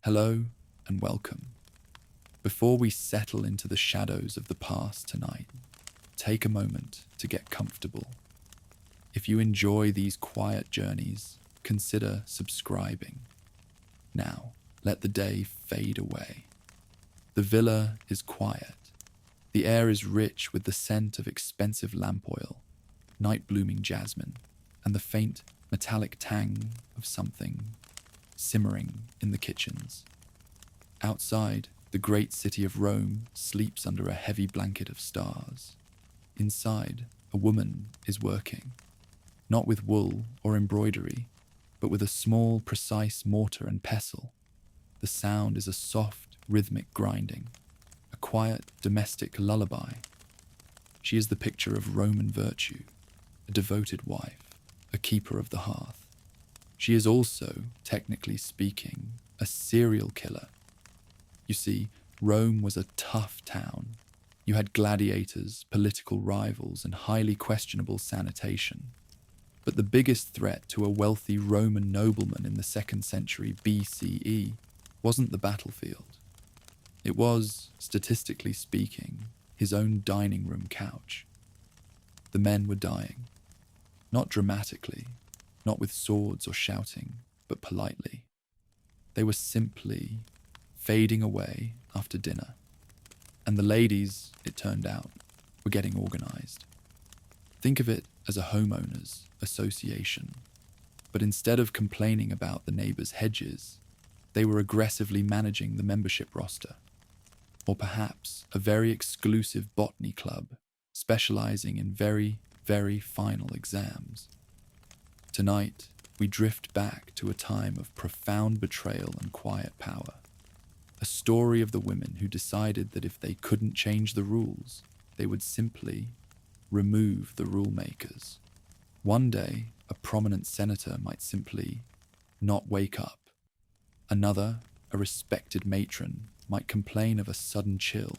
Hello and welcome. Before we settle into the shadows of the past tonight, take a moment to get comfortable. If you enjoy these quiet journeys, consider subscribing. Now, let the day fade away. The villa is quiet. The air is rich with the scent of expensive lamp oil, night-blooming jasmine, and the faint metallic tang of something simmering in the kitchens. Outside, the great city of Rome sleeps under a heavy blanket of stars. Inside, a woman is working, not with wool or embroidery, but with a small, precise mortar and pestle. The sound is a soft, rhythmic grinding, a quiet, domestic lullaby. She is the picture of Roman virtue, a devoted wife, a keeper of the hearth. She is also, technically speaking, a serial killer. You see, Rome was a tough town. You had gladiators, political rivals, and highly questionable sanitation. But the biggest threat to a wealthy Roman nobleman in the 2nd century BCE wasn't the battlefield. It was, statistically speaking, his own dining room couch. The men were dying. Not dramatically, not with swords or shouting, but politely. They were simply fading away after dinner. And the ladies, it turned out, were getting organized. Think of it as a homeowners association. But instead of complaining about the neighbors' hedges, they were aggressively managing the membership roster. Or perhaps a very exclusive botany club, specializing in very, very final exams. Tonight, we drift back to a time of profound betrayal and quiet power. A story of the women who decided that if they couldn't change the rules, they would simply remove the rule makers. One day, a prominent senator might simply not wake up. Another, a respected matron, might complain of a sudden chill,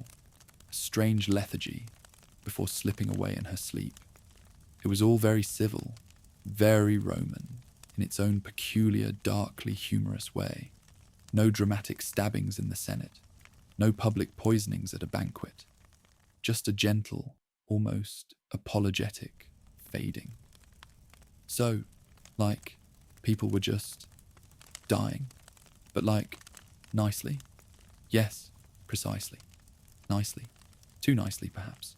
a strange lethargy, before slipping away in her sleep. It was all very civil, very Roman, in its own peculiar, darkly humorous way. No dramatic stabbings in the Senate, no public poisonings at a banquet, just a gentle, almost apologetic fading. So, people were just dying, but nicely. Yes, precisely. Nicely. Too nicely, perhaps.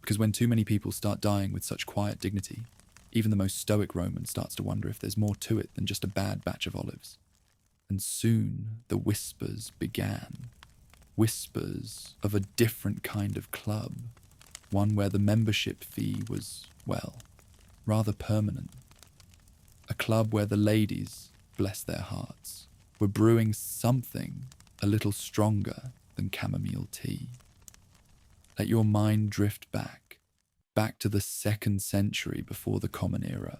Because when too many people start dying with such quiet dignity, even the most stoic Roman starts to wonder if there's more to it than just a bad batch of olives. And soon the whispers began. Whispers of a different kind of club. One where the membership fee was, well, rather permanent. A club where the ladies, bless their hearts, were brewing something a little stronger than chamomile tea. Let your mind drift back to the 2nd century before the Common Era.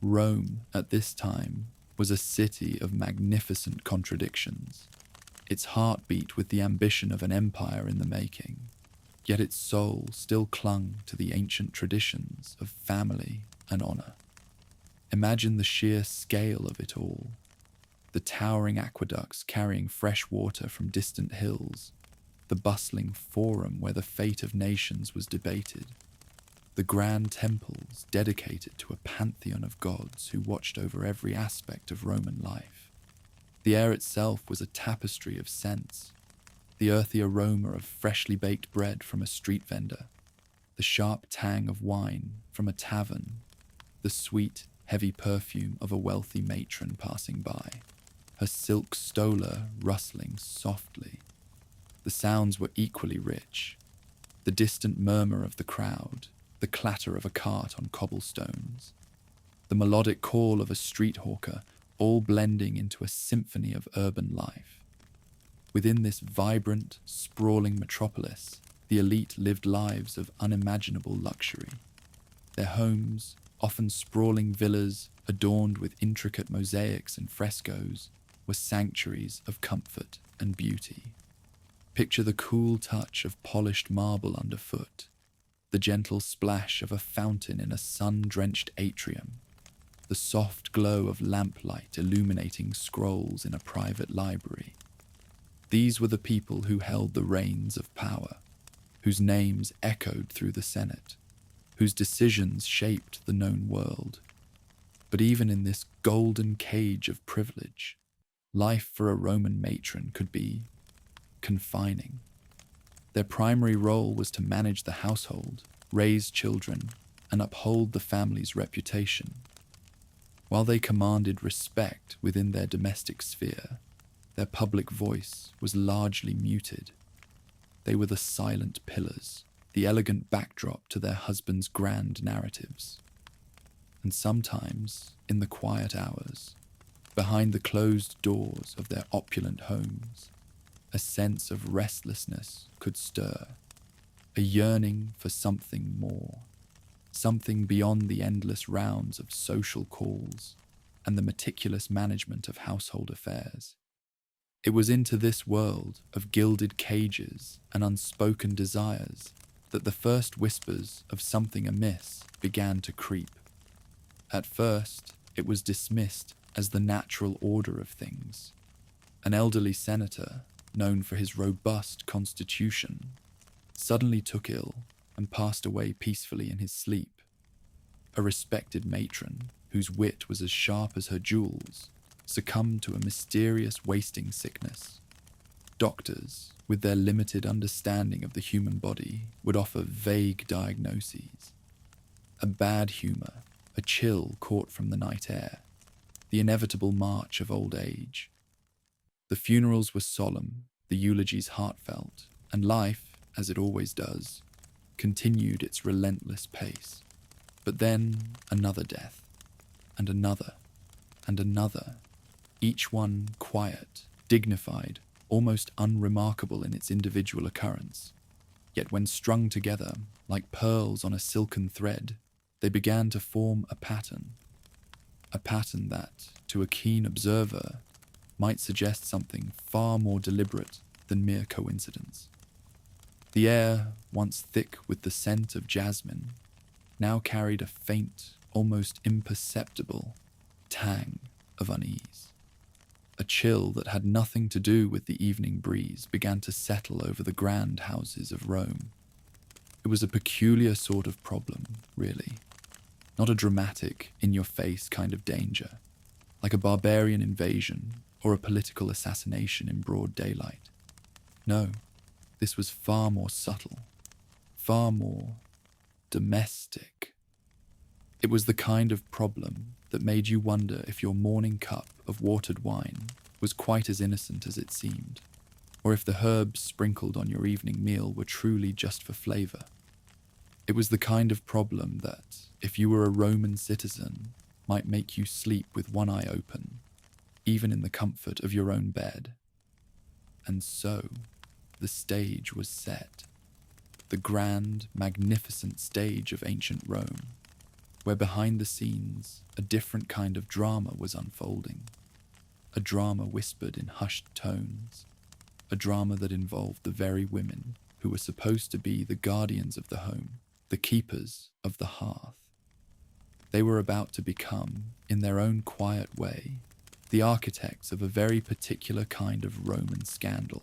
Rome, at this time, was a city of magnificent contradictions. Its heart beat with the ambition of an empire in the making, yet its soul still clung to the ancient traditions of family and honor. Imagine the sheer scale of it all. The towering aqueducts carrying fresh water from distant hills, the bustling forum where the fate of nations was debated, the grand temples dedicated to a pantheon of gods who watched over every aspect of Roman life. The air itself was a tapestry of scents, the earthy aroma of freshly baked bread from a street vendor, the sharp tang of wine from a tavern, the sweet, heavy perfume of a wealthy matron passing by, her silk stola rustling softly. The sounds were equally rich, the distant murmur of the crowd, the clatter of a cart on cobblestones, the melodic call of a street hawker, all blending into a symphony of urban life. Within this vibrant, sprawling metropolis, the elite lived lives of unimaginable luxury. Their homes, often sprawling villas adorned with intricate mosaics and frescoes, were sanctuaries of comfort and beauty. Picture the cool touch of polished marble underfoot, the gentle splash of a fountain in a sun-drenched atrium, the soft glow of lamplight illuminating scrolls in a private library, These were the people who held the reins of power, whose names echoed through the Senate, whose decisions shaped the known world. But even in this golden cage of privilege, life for a Roman matron could be confining. Their primary role was to manage the household, raise children, and uphold the family's reputation. While they commanded respect within their domestic sphere, their public voice was largely muted. They were the silent pillars, the elegant backdrop to their husbands' grand narratives. And sometimes, in the quiet hours, behind the closed doors of their opulent homes, a sense of restlessness could stir, a yearning for something more, something beyond the endless rounds of social calls and the meticulous management of household affairs. It was into this world of gilded cages and unspoken desires that the first whispers of something amiss began to creep. At first, it was dismissed as the natural order of things. An elderly senator, known for his robust constitution, suddenly took ill and passed away peacefully in his sleep. A respected matron, whose wit was as sharp as her jewels, succumbed to a mysterious wasting sickness. Doctors, with their limited understanding of the human body, would offer vague diagnoses. A bad humor, a chill caught from the night air, the inevitable march of old age. The funerals were solemn, the eulogies heartfelt, and life, as it always does, continued its relentless pace. But then another death, and another, and another, each one quiet, dignified, almost unremarkable in its individual occurrence. Yet when strung together, like pearls on a silken thread, they began to form a pattern that, to a keen observer, might suggest something far more deliberate than mere coincidence. The air, once thick with the scent of jasmine, now carried a faint, almost imperceptible tang of unease. A chill that had nothing to do with the evening breeze began to settle over the grand houses of Rome. It was a peculiar sort of problem, really. Not a dramatic, in-your-face kind of danger, like a barbarian invasion or a political assassination in broad daylight. No, this was far more subtle, far more domestic. It was the kind of problem that made you wonder if your morning cup of watered wine was quite as innocent as it seemed, or if the herbs sprinkled on your evening meal were truly just for flavor. It was the kind of problem that, if you were a Roman citizen, might make you sleep with one eye open, even in the comfort of your own bed. And so, the stage was set. The grand, magnificent stage of ancient Rome, where behind the scenes, a different kind of drama was unfolding. A drama whispered in hushed tones. A drama that involved the very women who were supposed to be the guardians of the home, the keepers of the hearth. They were about to become, in their own quiet way, the architects of a very particular kind of Roman scandal.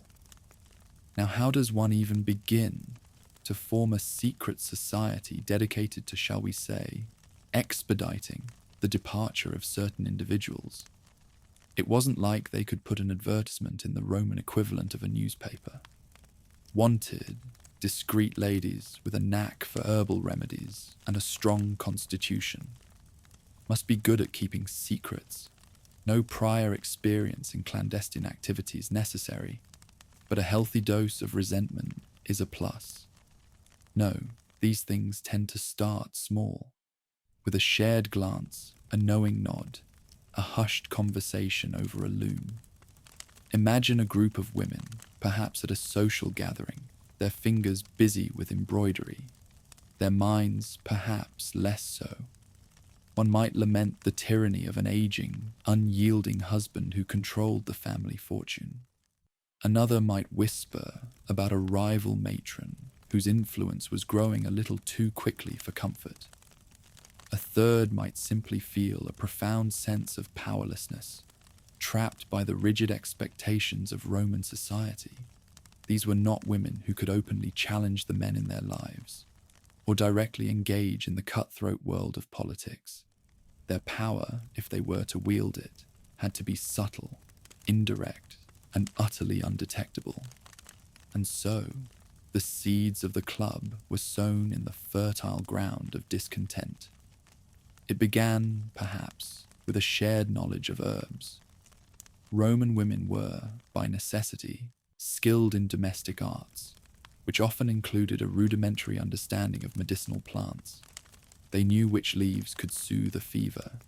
Now, how does one even begin to form a secret society dedicated to, shall we say, expediting the departure of certain individuals? It wasn't like they could put an advertisement in the Roman equivalent of a newspaper. Wanted, discreet ladies with a knack for herbal remedies and a strong constitution. Must be good at keeping secrets. No prior experience in clandestine activities necessary, but a healthy dose of resentment is a plus. No, these things tend to start small, with a shared glance, a knowing nod, a hushed conversation over a loom. Imagine a group of women, perhaps at a social gathering, their fingers busy with embroidery, their minds perhaps less so. One might lament the tyranny of an aging, unyielding husband who controlled the family fortune. Another might whisper about a rival matron whose influence was growing a little too quickly for comfort. A third might simply feel a profound sense of powerlessness, trapped by the rigid expectations of Roman society. These were not women who could openly challenge the men in their lives, or directly engage in the cutthroat world of politics. Their power, if they were to wield it, had to be subtle, indirect, and utterly undetectable. And so, the seeds of the club were sown in the fertile ground of discontent. It began, perhaps, with a shared knowledge of herbs. Roman women were, by necessity, skilled in domestic arts, which often included a rudimentary understanding of medicinal plants. They knew which leaves could soothe a fever,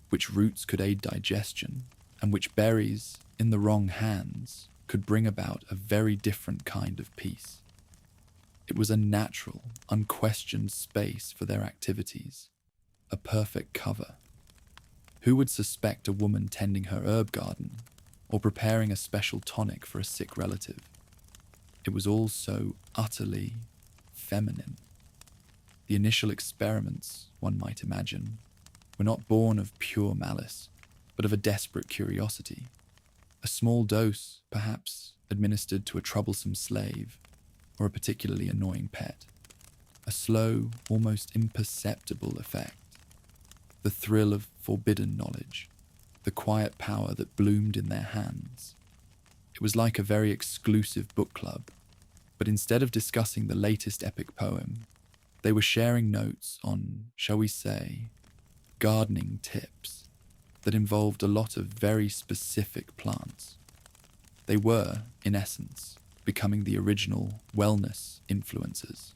which roots could aid digestion, and which berries, in the wrong hands, could bring about a very different kind of peace. It was a natural, unquestioned space for their activities, a perfect cover. Who would suspect a woman tending her herb garden or preparing a special tonic for a sick relative? It was all so utterly feminine. The initial experiments, one might imagine, were not born of pure malice, but of a desperate curiosity. A small dose, perhaps, administered to a troublesome slave or a particularly annoying pet. A slow, almost imperceptible effect. The thrill of forbidden knowledge, the quiet power that bloomed in their hands. It was like a very exclusive book club, but instead of discussing the latest epic poem, they were sharing notes on, shall we say, gardening tips that involved a lot of very specific plants. They were, in essence, becoming the original wellness influencers,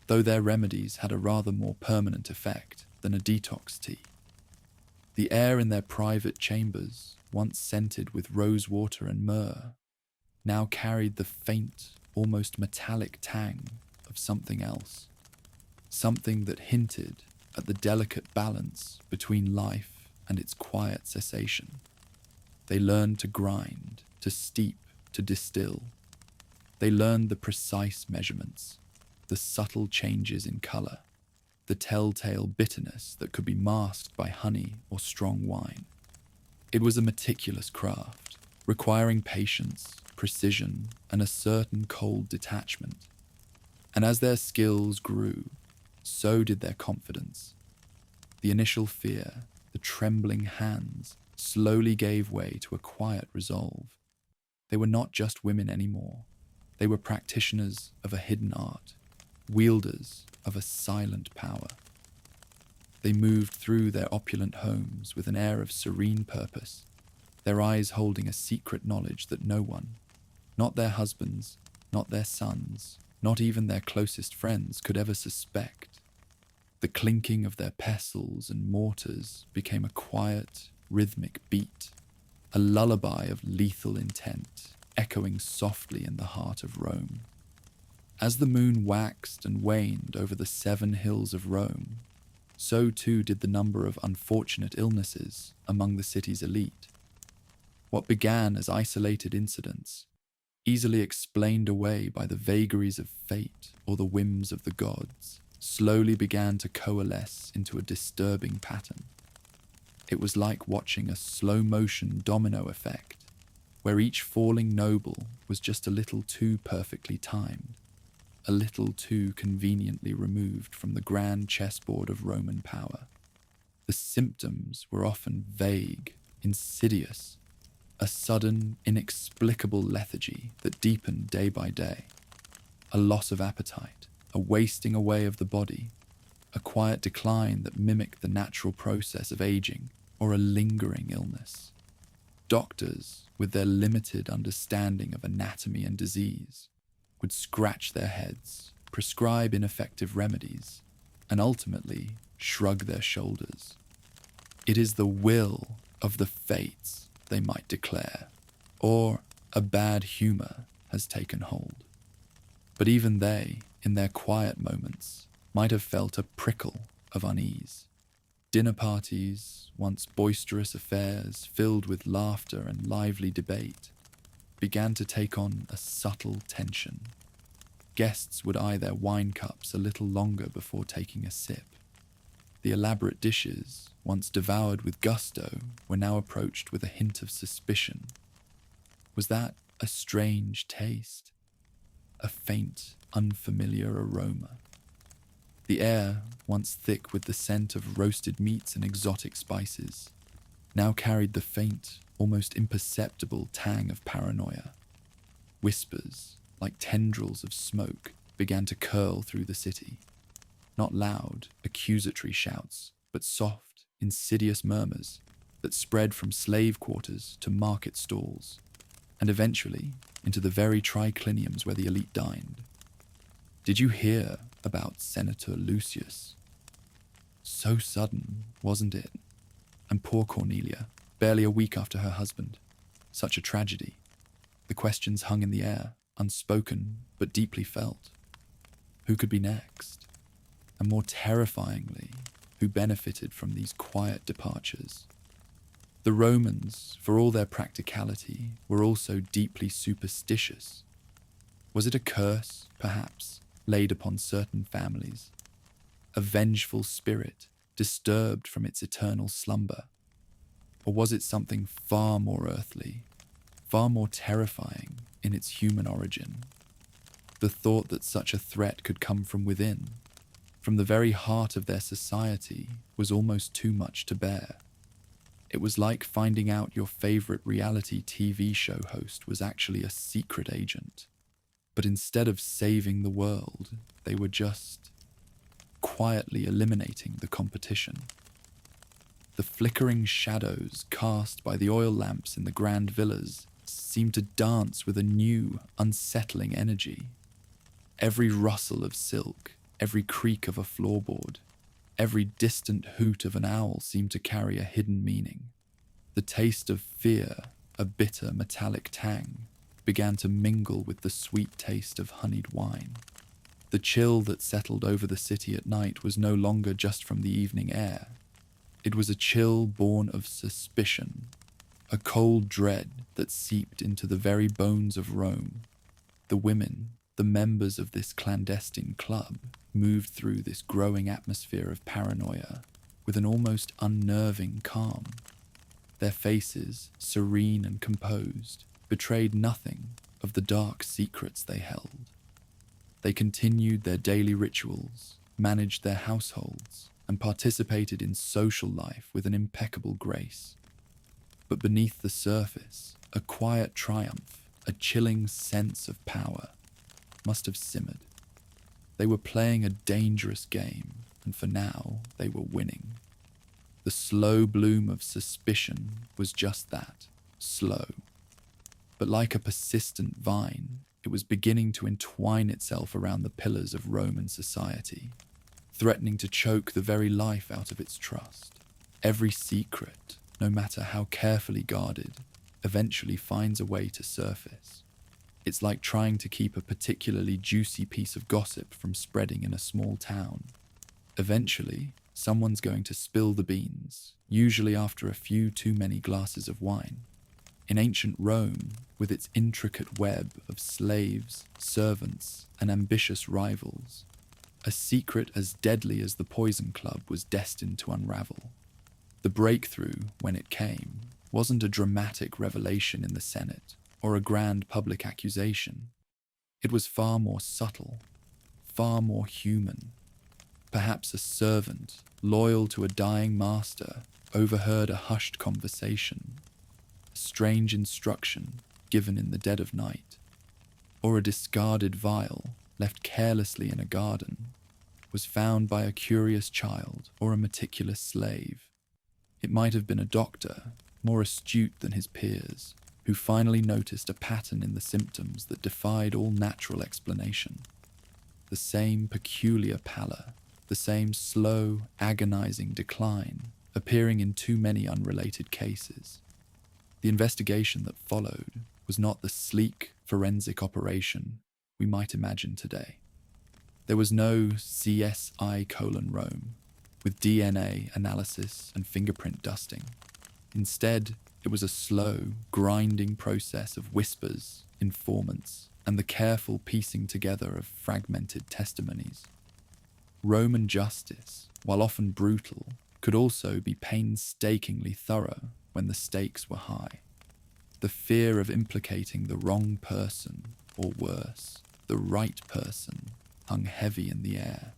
though their remedies had a rather more permanent effect than a detox tea. The air in their private chambers, once scented with rose water and myrrh, now carried the faint, almost metallic tang of something else, something that hinted at the delicate balance between life and its quiet cessation. They learned to grind, to steep, to distill. They learned the precise measurements, the subtle changes in colour, the telltale bitterness that could be masked by honey or strong wine. It was a meticulous craft, requiring patience, precision, and a certain cold detachment. And as their skills grew, so did their confidence. The initial fear, the trembling hands, slowly gave way to a quiet resolve. They were not just women anymore. They were practitioners of a hidden art, wielders of a silent power. They moved through their opulent homes with an air of serene purpose, their eyes holding a secret knowledge that no one, not their husbands, not their sons, not even their closest friends, could ever suspect. The clinking of their pestles and mortars became a quiet, rhythmic beat, a lullaby of lethal intent, echoing softly in the heart of Rome. As the moon waxed and waned over the 7 hills of Rome, so too did the number of unfortunate illnesses among the city's elite. What began as isolated incidents, easily explained away by the vagaries of fate or the whims of the gods, slowly began to coalesce into a disturbing pattern. It was like watching a slow-motion domino effect, where each falling noble was just a little too perfectly timed, a little too conveniently removed from the grand chessboard of Roman power. The symptoms were often vague, insidious, a sudden, inexplicable lethargy that deepened day by day, a loss of appetite, a wasting away of the body, a quiet decline that mimicked the natural process of aging, or a lingering illness. Doctors, with their limited understanding of anatomy and disease, would scratch their heads, prescribe ineffective remedies, and ultimately shrug their shoulders. It is the will of the fates, they might declare, or a bad humour has taken hold. But even they, in their quiet moments, might have felt a prickle of unease. Dinner parties, once boisterous affairs filled with laughter and lively debate, began to take on a subtle tension. Guests would eye their wine cups a little longer before taking a sip. The elaborate dishes, once devoured with gusto, were now approached with a hint of suspicion. Was that a strange taste? A faint, unfamiliar aroma? The air, once thick with the scent of roasted meats and exotic spices, now carried the faint, almost imperceptible tang of paranoia. Whispers, like tendrils of smoke, began to curl through the city. Not loud, accusatory shouts, but soft, insidious murmurs that spread from slave quarters to market stalls, and eventually into the very tricliniums where the elite dined. Did you hear about Senator Lucius? So sudden, wasn't it? And poor Cornelia, barely a week after her husband. Such a tragedy. The questions hung in the air, unspoken but deeply felt. Who could be next? And more terrifyingly, who benefited from these quiet departures? The Romans, for all their practicality, were also deeply superstitious. Was it a curse, perhaps, laid upon certain families? A vengeful spirit, disturbed from its eternal slumber? Or was it something far more earthly, far more terrifying in its human origin? The thought that such a threat could come from within, from the very heart of their society, was almost too much to bear. It was like finding out your favorite reality TV show host was actually a secret agent. But instead of saving the world, they were just quietly eliminating the competition. The flickering shadows cast by the oil lamps in the grand villas seemed to dance with a new, unsettling energy. Every rustle of silk, every creak of a floorboard, every distant hoot of an owl seemed to carry a hidden meaning. The taste of fear, a bitter metallic tang, began to mingle with the sweet taste of honeyed wine. The chill that settled over the city at night was no longer just from the evening air. It was a chill born of suspicion, a cold dread that seeped into the very bones of Rome. The women, the members of this clandestine club, moved through this growing atmosphere of paranoia with an almost unnerving calm. Their faces, serene and composed, betrayed nothing of the dark secrets they held. They continued their daily rituals, managed their households, and participated in social life with an impeccable grace. But beneath the surface, a quiet triumph, a chilling sense of power, must have simmered. They were playing a dangerous game, and for now, they were winning. The slow bloom of suspicion was just that, slow. But like a persistent vine, it was beginning to entwine itself around the pillars of Roman society, threatening to choke the very life out of its trust. Every secret, no matter how carefully guarded, eventually finds a way to surface. It's like trying to keep a particularly juicy piece of gossip from spreading in a small town. Eventually, someone's going to spill the beans, usually after a few too many glasses of wine. In ancient Rome, with its intricate web of slaves, servants, and ambitious rivals, a secret as deadly as the Poison Club was destined to unravel. The breakthrough, when it came, wasn't a dramatic revelation in the Senate or a grand public accusation. It was far more subtle, far more human. Perhaps a servant, loyal to a dying master, overheard a hushed conversation, a strange instruction given in the dead of night, or a discarded vial left carelessly in a garden was found by a curious child or a meticulous slave. It might have been a doctor, more astute than his peers, who finally noticed a pattern in the symptoms that defied all natural explanation. The same peculiar pallor, the same slow, agonizing decline, appearing in too many unrelated cases. The investigation that followed was not the sleek forensic operation we might imagine today. There was no CSI:Rome, with DNA analysis and fingerprint dusting. Instead, it was a slow, grinding process of whispers, informants, and the careful piecing together of fragmented testimonies. Roman justice, while often brutal, could also be painstakingly thorough when the stakes were high. The fear of implicating the wrong person, or worse, the right person, hung heavy in the air.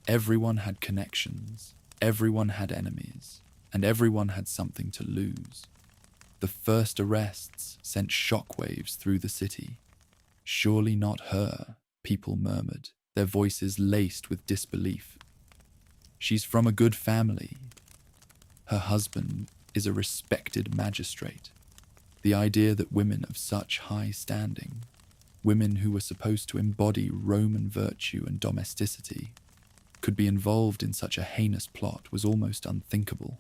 Everyone had connections, everyone had enemies, and everyone had something to lose. The first arrests sent shockwaves through the city. Surely not her, people murmured, their voices laced with disbelief. She's from a good family. Her husband is a respected magistrate. The idea that women of such high standing, women who were supposed to embody Roman virtue and domesticity, could be involved in such a heinous plot was almost unthinkable.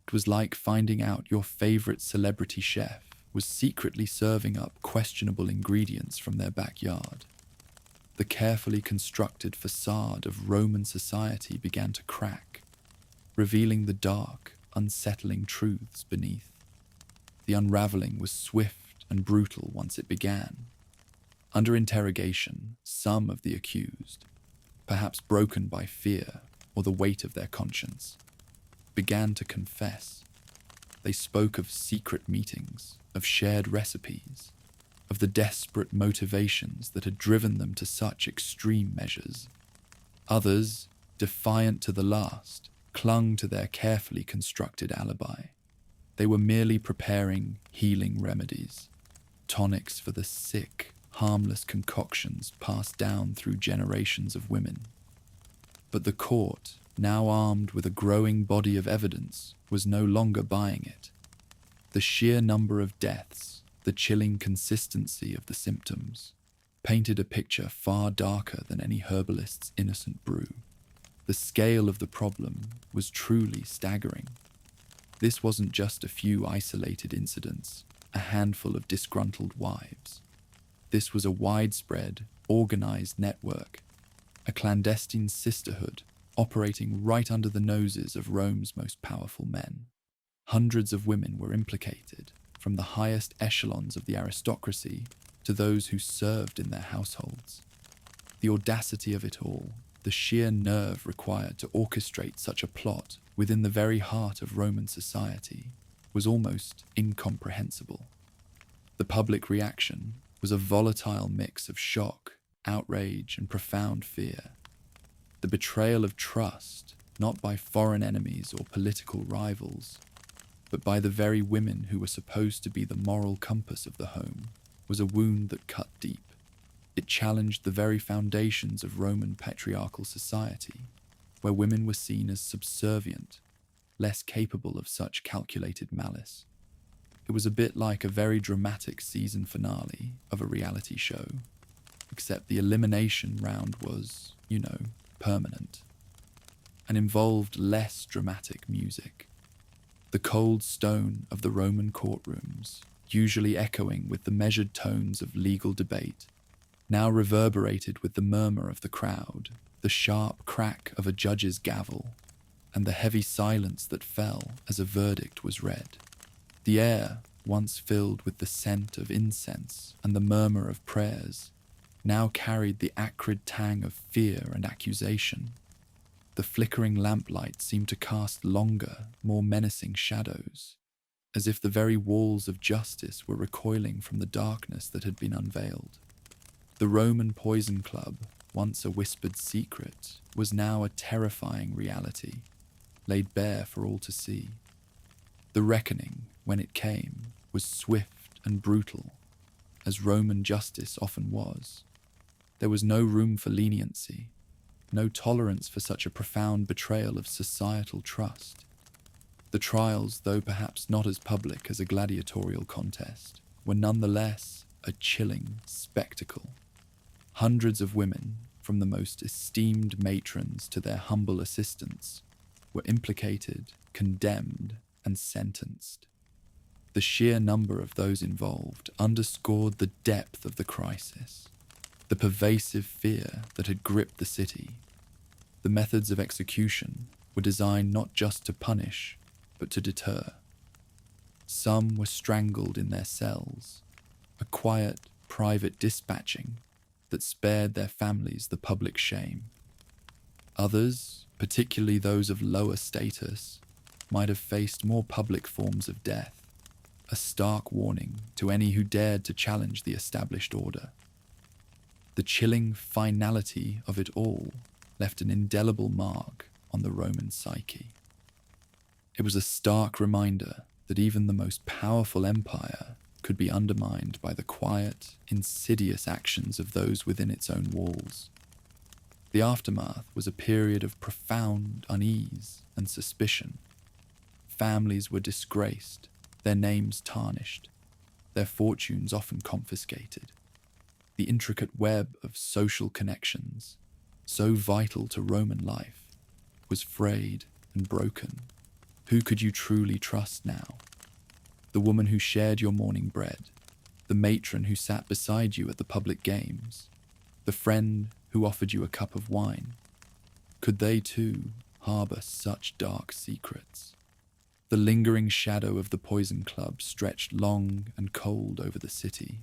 It was like finding out your favorite celebrity chef was secretly serving up questionable ingredients from their backyard. The carefully constructed facade of Roman society began to crack, revealing the dark, unsettling truths beneath. The unraveling was swift and brutal once it began. Under interrogation, some of the accused, perhaps broken by fear or the weight of their conscience, began to confess. They spoke of secret meetings, of shared recipes, of the desperate motivations that had driven them to such extreme measures. Others, defiant to the last, clung to their carefully constructed alibi. They were merely preparing healing remedies, tonics for the sick, harmless concoctions passed down through generations of women. But the court, now armed with a growing body of evidence, was no longer buying it. The sheer number of deaths, the chilling consistency of the symptoms, painted a picture far darker than any herbalist's innocent brew. The scale of the problem was truly staggering. This wasn't just a few isolated incidents, a handful of disgruntled wives. This was a widespread, organized network, a clandestine sisterhood operating right under the noses of Rome's most powerful men. Hundreds of women were implicated, from the highest echelons of the aristocracy to those who served in their households. The audacity of it all, the sheer nerve required to orchestrate such a plot within the very heart of Roman society, was almost incomprehensible. The public reaction was a volatile mix of shock, outrage, and profound fear. The betrayal of trust, not by foreign enemies or political rivals, but by the very women who were supposed to be the moral compass of the home, was a wound that cut deep. It challenged the very foundations of Roman patriarchal society, where women were seen as subservient, less capable of such calculated malice. It was a bit like a very dramatic season finale of a reality show, except the elimination round was, permanent, and involved less dramatic music. The cold stone of the Roman courtrooms, usually echoing with the measured tones of legal debate, now reverberated with the murmur of the crowd, the sharp crack of a judge's gavel, and the heavy silence that fell as a verdict was read. The air, once filled with the scent of incense and the murmur of prayers, now carried the acrid tang of fear and accusation. The flickering lamplight seemed to cast longer, more menacing shadows, as if the very walls of justice were recoiling from the darkness that had been unveiled. The Roman Poison Club, once a whispered secret, was now a terrifying reality, laid bare for all to see. The reckoning, when it came, was swift and brutal, as Roman justice often was. There was no room for leniency, no tolerance for such a profound betrayal of societal trust. The trials, though perhaps not as public as a gladiatorial contest, were nonetheless a chilling spectacle. Hundreds of women, from the most esteemed matrons to their humble assistants, were implicated, condemned, and sentenced. The sheer number of those involved underscored the depth of the crisis, the pervasive fear that had gripped the city. The methods of execution were designed not just to punish, but to deter. Some were strangled in their cells, a quiet, private dispatching that spared their families the public shame. Others particularly those of lower status, might have faced more public forms of death, a stark warning to any who dared to challenge the established order. The chilling finality of it all left an indelible mark on the Roman psyche. It was a stark reminder that even the most powerful empire could be undermined by the quiet, insidious actions of those within its own walls. The aftermath was a period of profound unease and suspicion. Families were disgraced, their names tarnished, their fortunes often confiscated. The intricate web of social connections, so vital to Roman life, was frayed and broken. Who could you truly trust now? The woman who shared your morning bread, the matron who sat beside you at the public games, the friend who offered you a cup of wine. Could they too harbour such dark secrets? The lingering shadow of the Poison Club stretched long and cold over the city,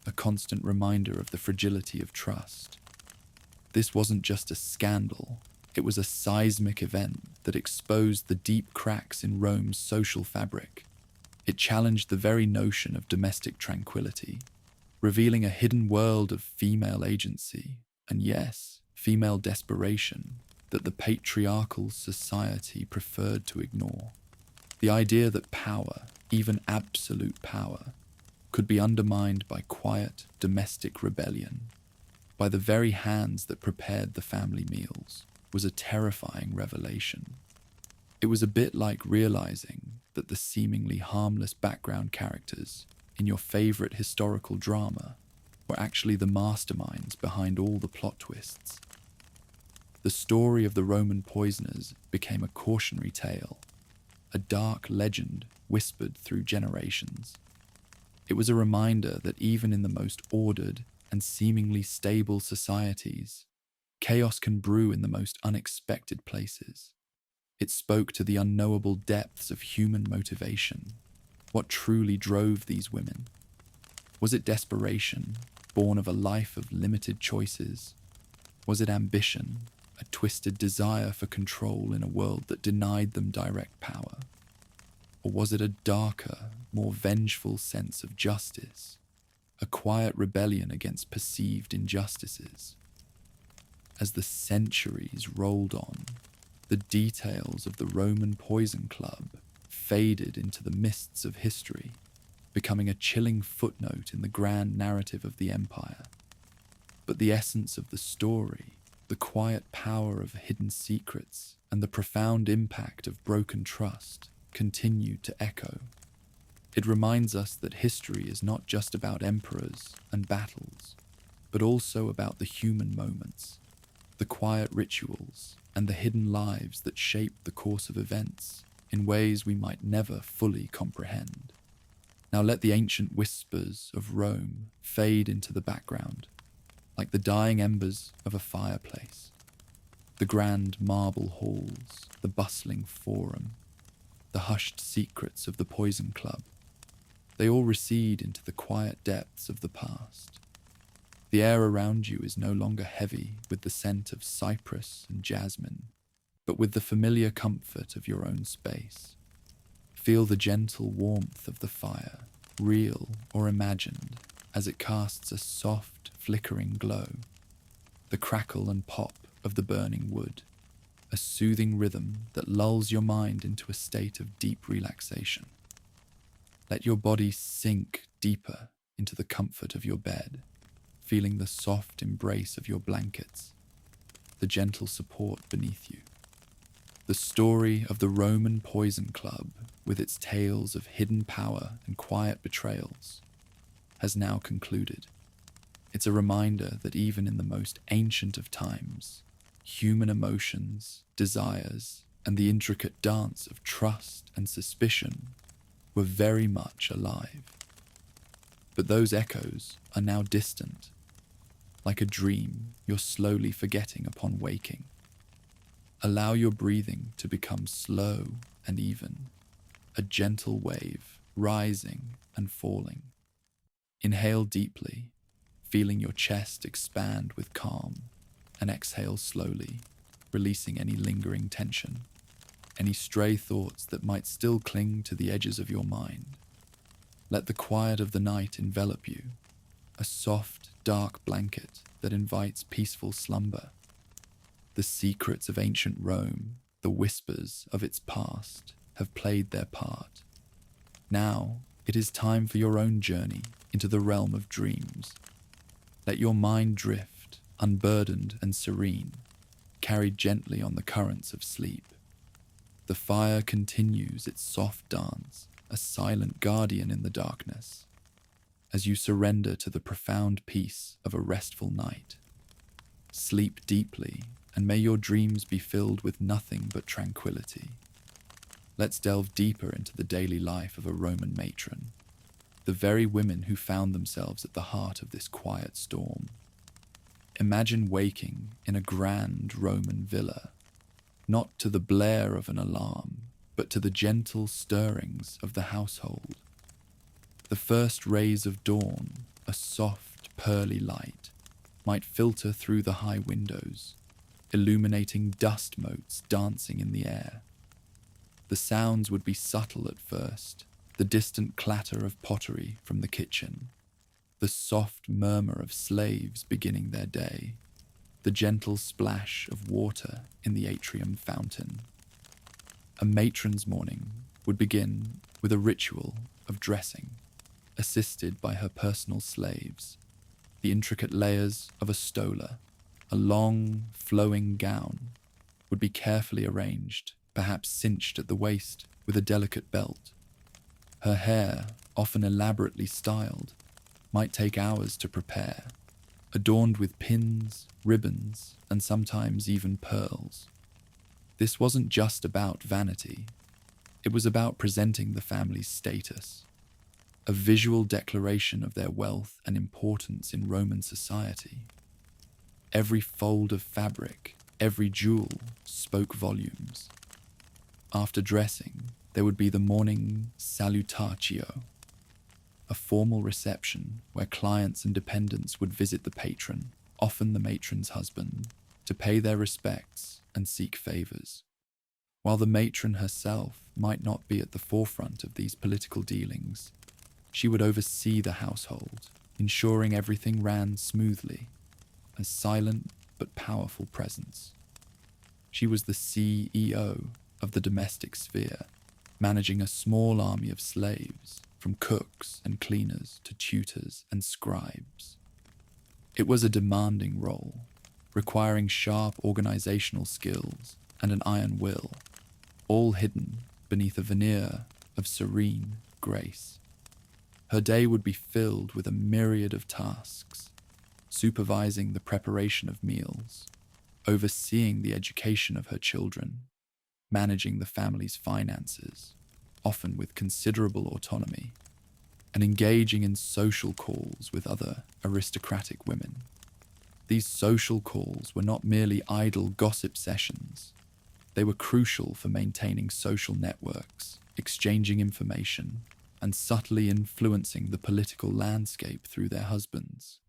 a constant reminder of the fragility of trust. This wasn't just a scandal, it was a seismic event that exposed the deep cracks in Rome's social fabric. It challenged the very notion of domestic tranquility, revealing a hidden world of female agency, and yes, female desperation, that the patriarchal society preferred to ignore. The idea that power, even absolute power, could be undermined by quiet domestic rebellion, by the very hands that prepared the family meals, was a terrifying revelation. It was a bit like realizing that the seemingly harmless background characters in your favorite historical drama were actually the masterminds behind all the plot twists. The story of the Roman poisoners became a cautionary tale, a dark legend whispered through generations. It was a reminder that even in the most ordered and seemingly stable societies, chaos can brew in the most unexpected places. It spoke to the unknowable depths of human motivation. What truly drove these women? Was it desperation, born of a life of limited choices? Was it ambition, a twisted desire for control in a world that denied them direct power? Or was it a darker, more vengeful sense of justice, a quiet rebellion against perceived injustices? As the centuries rolled on, the details of the Roman Poison Club faded into the mists of history, becoming a chilling footnote in the grand narrative of the empire. But the essence of the story, the quiet power of hidden secrets, and the profound impact of broken trust continued to echo. It reminds us that history is not just about emperors and battles, but also about the human moments, the quiet rituals, and the hidden lives that shape the course of events in ways we might never fully comprehend. Now let the ancient whispers of Rome fade into the background, like the dying embers of a fireplace. The grand marble halls, the bustling forum, the hushed secrets of the Poison Club, they all recede into the quiet depths of the past. The air around you is no longer heavy with the scent of cypress and jasmine, but with the familiar comfort of your own space. Feel the gentle warmth of the fire, real or imagined, as it casts a soft, flickering glow. The crackle and pop of the burning wood, a soothing rhythm that lulls your mind into a state of deep relaxation. Let your body sink deeper into the comfort of your bed, feeling the soft embrace of your blankets, the gentle support beneath you. The story of the Roman Poison Club, with its tales of hidden power and quiet betrayals, has now concluded. It's a reminder that even in the most ancient of times, human emotions, desires, and the intricate dance of trust and suspicion were very much alive. But those echoes are now distant, like a dream you're slowly forgetting upon waking. Allow your breathing to become slow and even, a gentle wave rising and falling. Inhale deeply, feeling your chest expand with calm, and exhale slowly, releasing any lingering tension, any stray thoughts that might still cling to the edges of your mind. Let the quiet of the night envelop you, a soft, dark blanket that invites peaceful slumber. The secrets of ancient Rome, the whispers of its past, have played their part. Now, it is time for your own journey into the realm of dreams. Let your mind drift, unburdened and serene, carried gently on the currents of sleep. The fire continues its soft dance, a silent guardian in the darkness, as you surrender to the profound peace of a restful night. Sleep deeply, and may your dreams be filled with nothing but tranquility. Let's delve deeper into the daily life of a Roman matron, the very women who found themselves at the heart of this quiet storm. Imagine waking in a grand Roman villa, not to the blare of an alarm, but to the gentle stirrings of the household. The first rays of dawn, a soft, pearly light, might filter through the high windows, illuminating dust motes dancing in the air. The sounds would be subtle at first, the distant clatter of pottery from the kitchen, the soft murmur of slaves beginning their day, the gentle splash of water in the atrium fountain. A matron's morning would begin with a ritual of dressing, assisted by her personal slaves, the intricate layers of a stola. A long, flowing gown would be carefully arranged, perhaps cinched at the waist with a delicate belt. Her hair, often elaborately styled, might take hours to prepare, adorned with pins, ribbons, and sometimes even pearls. This wasn't just about vanity. It was about presenting the family's status, a visual declaration of their wealth and importance in Roman society. Every fold of fabric, every jewel spoke volumes. After dressing, there would be the morning salutatio, a formal reception where clients and dependents would visit the patron, often the matron's husband, to pay their respects and seek favors. While the matron herself might not be at the forefront of these political dealings, she would oversee the household, ensuring everything ran smoothly, a silent but powerful presence. She was the CEO of the domestic sphere, managing a small army of slaves, from cooks and cleaners to tutors and scribes. It was a demanding role, requiring sharp organizational skills and an iron will, all hidden beneath a veneer of serene grace. Her day would be filled with a myriad of tasks, supervising the preparation of meals, overseeing the education of her children, managing the family's finances, often with considerable autonomy, and engaging in social calls with other aristocratic women. These social calls were not merely idle gossip sessions. They were crucial for maintaining social networks, exchanging information, and subtly influencing the political landscape through their husbands.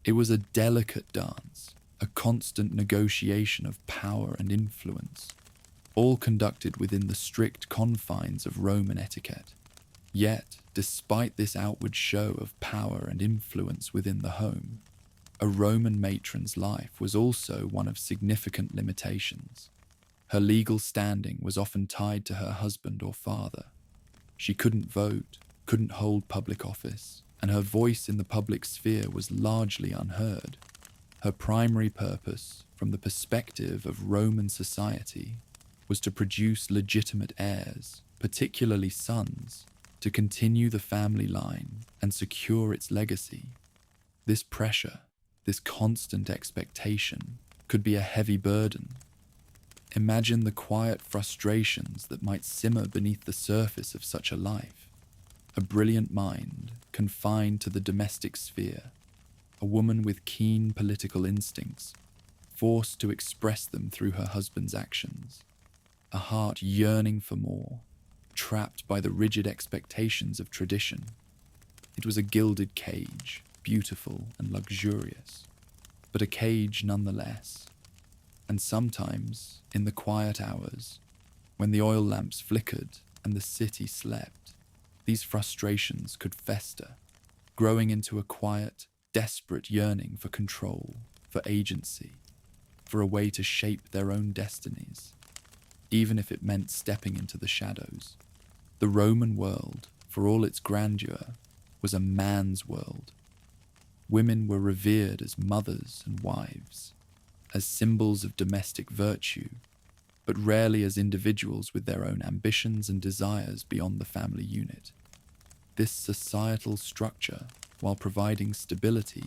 It was a delicate dance, a constant negotiation of power and influence, all conducted within the strict confines of Roman etiquette. Yet, despite this outward show of power and influence within the home, a Roman matron's life was also one of significant limitations. Her legal standing was often tied to her husband or father. She couldn't vote, couldn't hold public office, and her voice in the public sphere was largely unheard. Her primary purpose, from the perspective of Roman society, was to produce legitimate heirs, particularly sons, to continue the family line and secure its legacy. This pressure, this constant expectation, could be a heavy burden. Imagine the quiet frustrations that might simmer beneath the surface of such a life. A brilliant mind, confined to the domestic sphere, a woman with keen political instincts, forced to express them through her husband's actions, a heart yearning for more, trapped by the rigid expectations of tradition. It was a gilded cage, beautiful and luxurious, but a cage nonetheless. And sometimes, in the quiet hours, when the oil lamps flickered and the city slept, these frustrations could fester, growing into a quiet, desperate yearning for control, for agency, for a way to shape their own destinies, even if it meant stepping into the shadows. The Roman world, for all its grandeur, was a man's world. Women were revered as mothers and wives, as symbols of domestic virtue, but rarely as individuals with their own ambitions and desires beyond the family unit. This societal structure, while providing stability,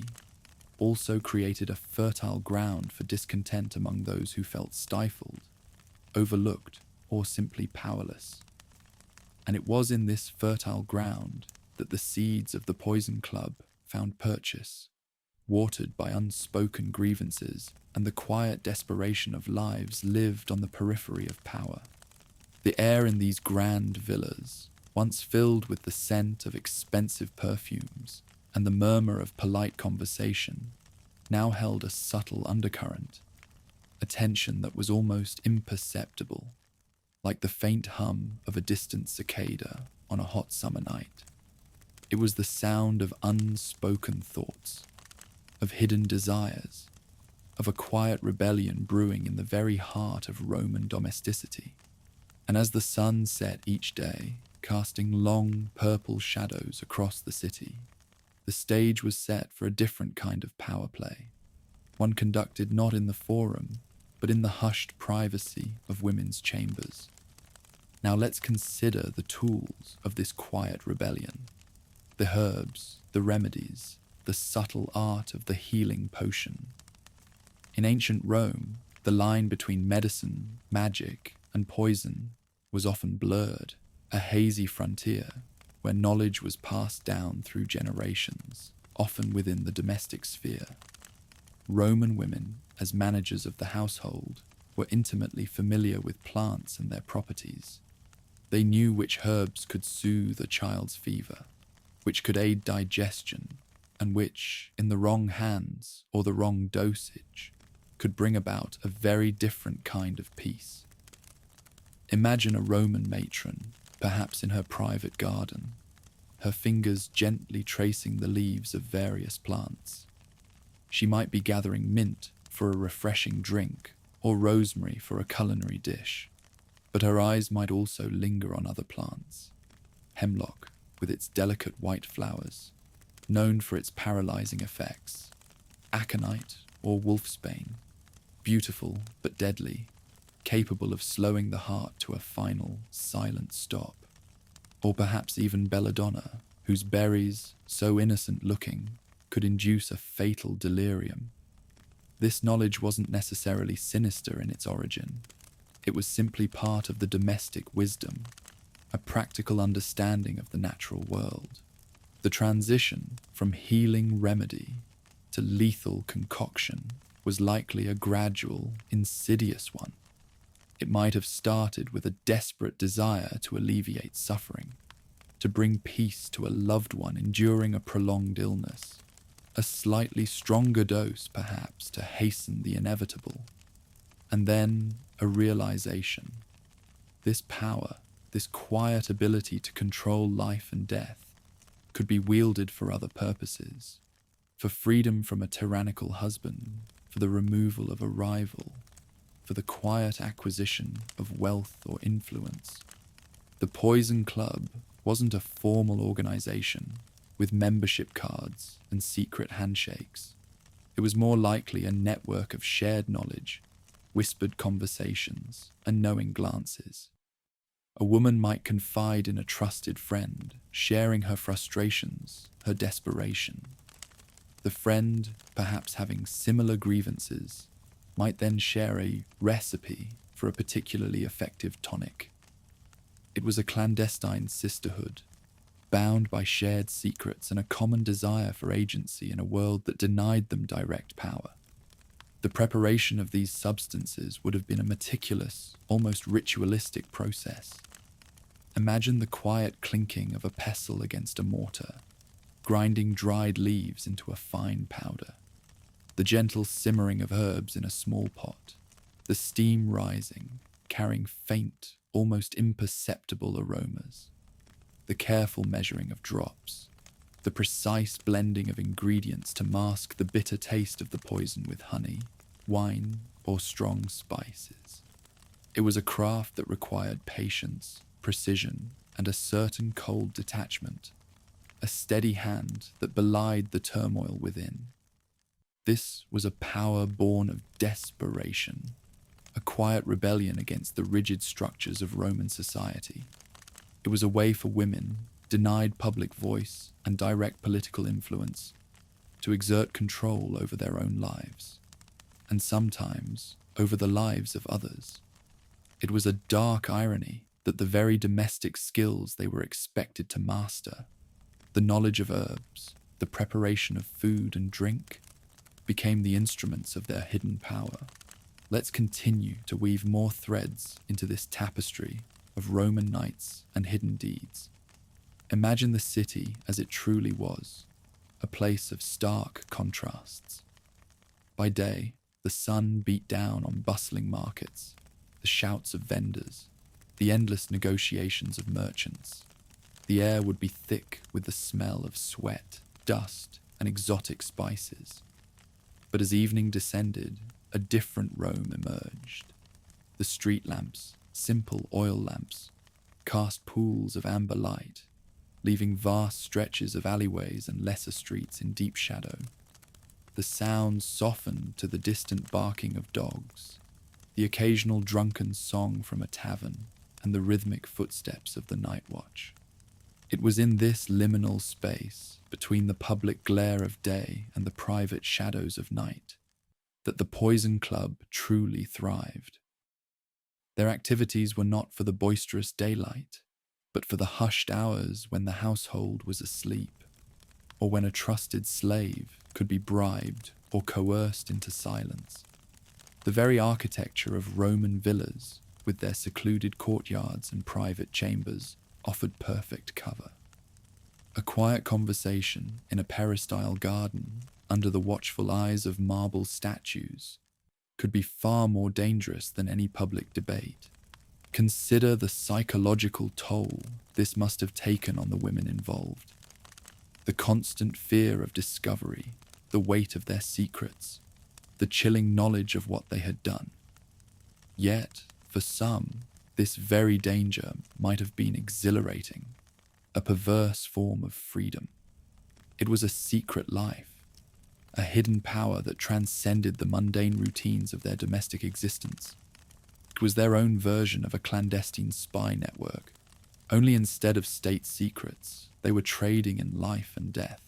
also created a fertile ground for discontent among those who felt stifled, overlooked, or simply powerless. And it was in this fertile ground that the seeds of the Poison Club found purchase, watered by unspoken grievances and the quiet desperation of lives lived on the periphery of power. The air in these grand villas, once filled with the scent of expensive perfumes and the murmur of polite conversation, now held a subtle undercurrent, a tension that was almost imperceptible, like the faint hum of a distant cicada on a hot summer night. It was the sound of unspoken thoughts, of hidden desires, of a quiet rebellion brewing in the very heart of Roman domesticity. And as the sun set each day, casting long purple shadows across the city, the stage was set for a different kind of power play, one conducted not in the forum, but in the hushed privacy of women's chambers. Now let's consider the tools of this quiet rebellion: the herbs, the remedies, the subtle art of the healing potion. In ancient Rome, the line between medicine, magic, and poison was often blurred, a hazy frontier where knowledge was passed down through generations, often within the domestic sphere. Roman women, as managers of the household, were intimately familiar with plants and their properties. They knew which herbs could soothe a child's fever, which could aid digestion, and which, in the wrong hands or the wrong dosage, could bring about a very different kind of peace. Imagine a Roman matron, perhaps in her private garden, her fingers gently tracing the leaves of various plants. She might be gathering mint for a refreshing drink or rosemary for a culinary dish, but her eyes might also linger on other plants. Hemlock, with its delicate white flowers, known for its paralyzing effects. Aconite or wolfsbane, beautiful but deadly, capable of slowing the heart to a final, silent stop. Or perhaps even belladonna, whose berries, so innocent-looking, could induce a fatal delirium. This knowledge wasn't necessarily sinister in its origin. It was simply part of the domestic wisdom, a practical understanding of the natural world. The transition from healing remedy to lethal concoction was likely a gradual, insidious one. It might have started with a desperate desire to alleviate suffering, to bring peace to a loved one enduring a prolonged illness, a slightly stronger dose perhaps to hasten the inevitable, and then a realization. This power, this quiet ability to control life and death, could be wielded for other purposes, for freedom from a tyrannical husband, for the removal of a rival, for the quiet acquisition of wealth or influence. The Poison Club wasn't a formal organization with membership cards and secret handshakes. It was more likely a network of shared knowledge, whispered conversations, and knowing glances. A woman might confide in a trusted friend, sharing her frustrations, her desperation. The friend, perhaps having similar grievances, might then share a recipe for a particularly effective tonic. It was a clandestine sisterhood, bound by shared secrets and a common desire for agency in a world that denied them direct power. The preparation of these substances would have been a meticulous, almost ritualistic process. Imagine the quiet clinking of a pestle against a mortar, grinding dried leaves into a fine powder, the gentle simmering of herbs in a small pot, the steam rising, carrying faint, almost imperceptible aromas, the careful measuring of drops, the precise blending of ingredients to mask the bitter taste of the poison with honey, wine, or strong spices. It was a craft that required patience, precision, and a certain cold detachment, a steady hand that belied the turmoil within. This was a power born of desperation, a quiet rebellion against the rigid structures of Roman society. It was a way for women, denied public voice and direct political influence, to exert control over their own lives, and sometimes over the lives of others. It was a dark irony that the very domestic skills they were expected to master, the knowledge of herbs, the preparation of food and drink, became the instruments of their hidden power. Let's continue to weave more threads into this tapestry of Roman knights and hidden deeds. Imagine the city as it truly was, a place of stark contrasts. By day, the sun beat down on bustling markets, the shouts of vendors, the endless negotiations of merchants. The air would be thick with the smell of sweat, dust, and exotic spices. But as evening descended, a different Rome emerged. The street lamps, simple oil lamps, cast pools of amber light, leaving vast stretches of alleyways and lesser streets in deep shadow. The sounds softened to the distant barking of dogs, the occasional drunken song from a tavern, and the rhythmic footsteps of the night watch. It was in this liminal space, between the public glare of day and the private shadows of night, that the Poison Club truly thrived. Their activities were not for the boisterous daylight, but for the hushed hours when the household was asleep, or when a trusted slave could be bribed or coerced into silence. The very architecture of Roman villas, with their secluded courtyards and private chambers, offered perfect cover. A quiet conversation in a peristyle garden under the watchful eyes of marble statues could be far more dangerous than any public debate. Consider the psychological toll this must have taken on the women involved. The constant fear of discovery, the weight of their secrets, the chilling knowledge of what they had done. Yet, for some, this very danger might have been exhilarating, a perverse form of freedom. It was a secret life, a hidden power that transcended the mundane routines of their domestic existence. It was their own version of a clandestine spy network, only instead of state secrets, they were trading in life and death.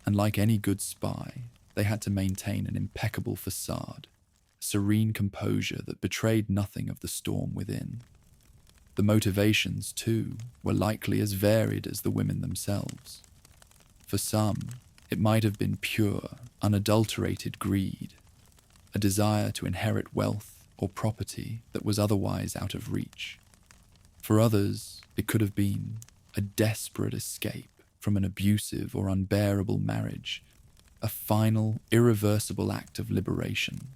And like any good spy, they had to maintain an impeccable facade, a serene composure that betrayed nothing of the storm within. The motivations, too, were likely as varied as the women themselves. For some, it might have been pure, unadulterated greed, a desire to inherit wealth or property that was otherwise out of reach. For others, it could have been a desperate escape from an abusive or unbearable marriage, a final, irreversible act of liberation.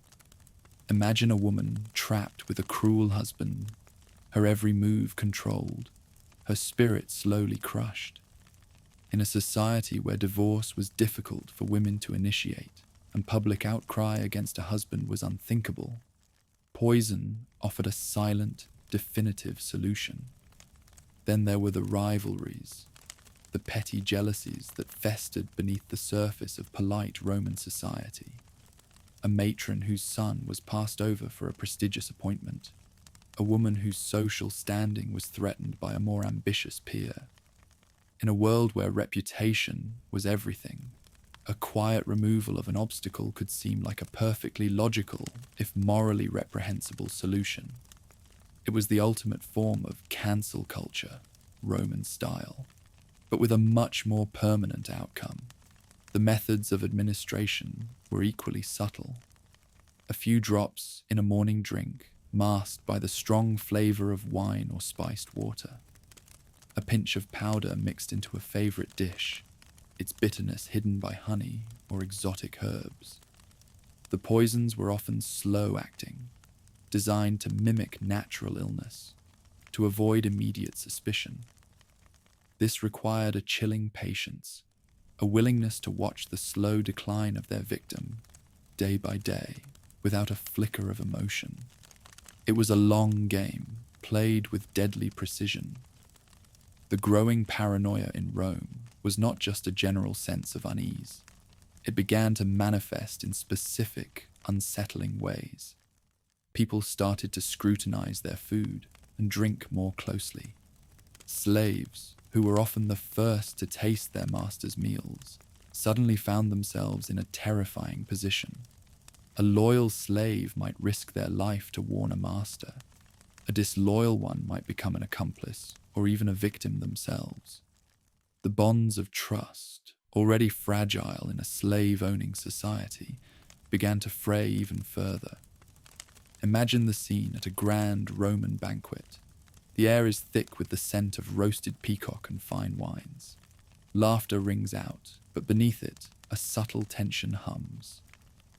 Imagine a woman trapped with a cruel husband, her every move controlled, her spirit slowly crushed. In a society where divorce was difficult for women to initiate and public outcry against a husband was unthinkable, poison offered a silent, definitive solution. Then there were the rivalries, the petty jealousies that festered beneath the surface of polite Roman society. A matron whose son was passed over for a prestigious appointment, a woman whose social standing was threatened by a more ambitious peer. In a world where reputation was everything, a quiet removal of an obstacle could seem like a perfectly logical, if morally reprehensible solution. It was the ultimate form of cancel culture, Roman style, but with a much more permanent outcome. The methods of administration were equally subtle. A few drops in a morning drink, masked by the strong flavor of wine or spiced water. A pinch of powder mixed into a favorite dish, its bitterness hidden by honey or exotic herbs. The poisons were often slow-acting, designed to mimic natural illness, to avoid immediate suspicion. This required a chilling patience, a willingness to watch the slow decline of their victim, day by day, without a flicker of emotion. It was a long game, played with deadly precision. The growing paranoia in Rome was not just a general sense of unease. It began to manifest in specific, unsettling ways. People started to scrutinize their food and drink more closely. Slaves, who were often the first to taste their master's meals, suddenly found themselves in a terrifying position. A loyal slave might risk their life to warn a master. A disloyal one might become an accomplice or even a victim themselves. The bonds of trust, already fragile in a slave-owning society, began to fray even further. Imagine the scene at a grand Roman banquet. The air is thick with the scent of roasted peacock and fine wines. Laughter rings out, but beneath it, a subtle tension hums.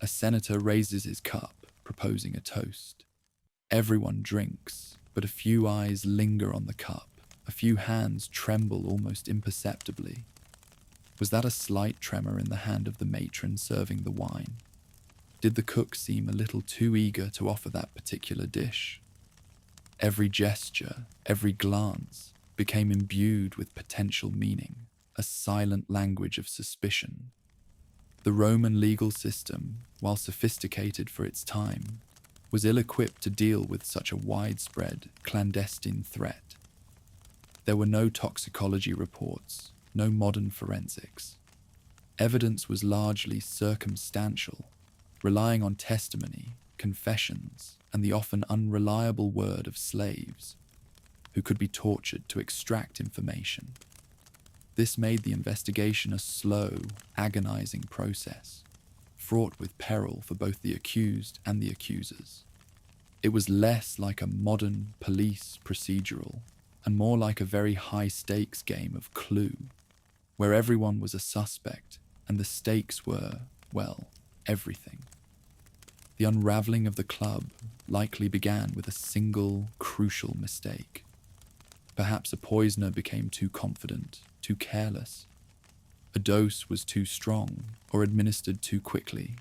A senator raises his cup, proposing a toast. Everyone drinks, but a few eyes linger on the cup. A few hands tremble almost imperceptibly. Was that a slight tremor in the hand of the matron serving the wine? Did the cook seem a little too eager to offer that particular dish? Every gesture, every glance, became imbued with potential meaning, a silent language of suspicion. The Roman legal system, while sophisticated for its time, was ill-equipped to deal with such a widespread, clandestine threat. There were no toxicology reports, no modern forensics. Evidence was largely circumstantial, relying on testimony, confessions, and the often unreliable word of slaves, who could be tortured to extract information. This made the investigation a slow, agonizing process, fraught with peril for both the accused and the accusers. It was less like a modern police procedural and more like a very high-stakes game of Clue, where everyone was a suspect and the stakes were, well, everything. The unraveling of the club likely began with a single, crucial mistake. Perhaps a poisoner became too confident, too careless. A dose was too strong or administered too quickly,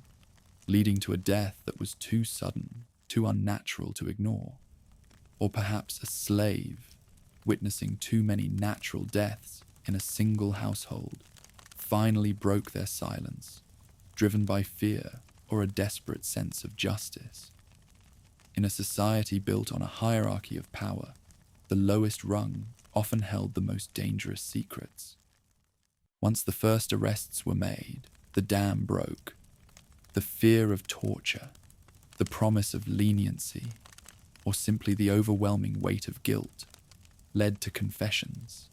leading to a death that was too sudden, too unnatural to ignore. Or perhaps a slave, witnessing too many natural deaths in a single household, finally broke their silence, driven by fear or a desperate sense of justice. In a society built on a hierarchy of power, the lowest rung often held the most dangerous secrets. Once the first arrests were made, the dam broke. The fear of torture, the promise of leniency, or simply the overwhelming weight of guilt, led to confessions.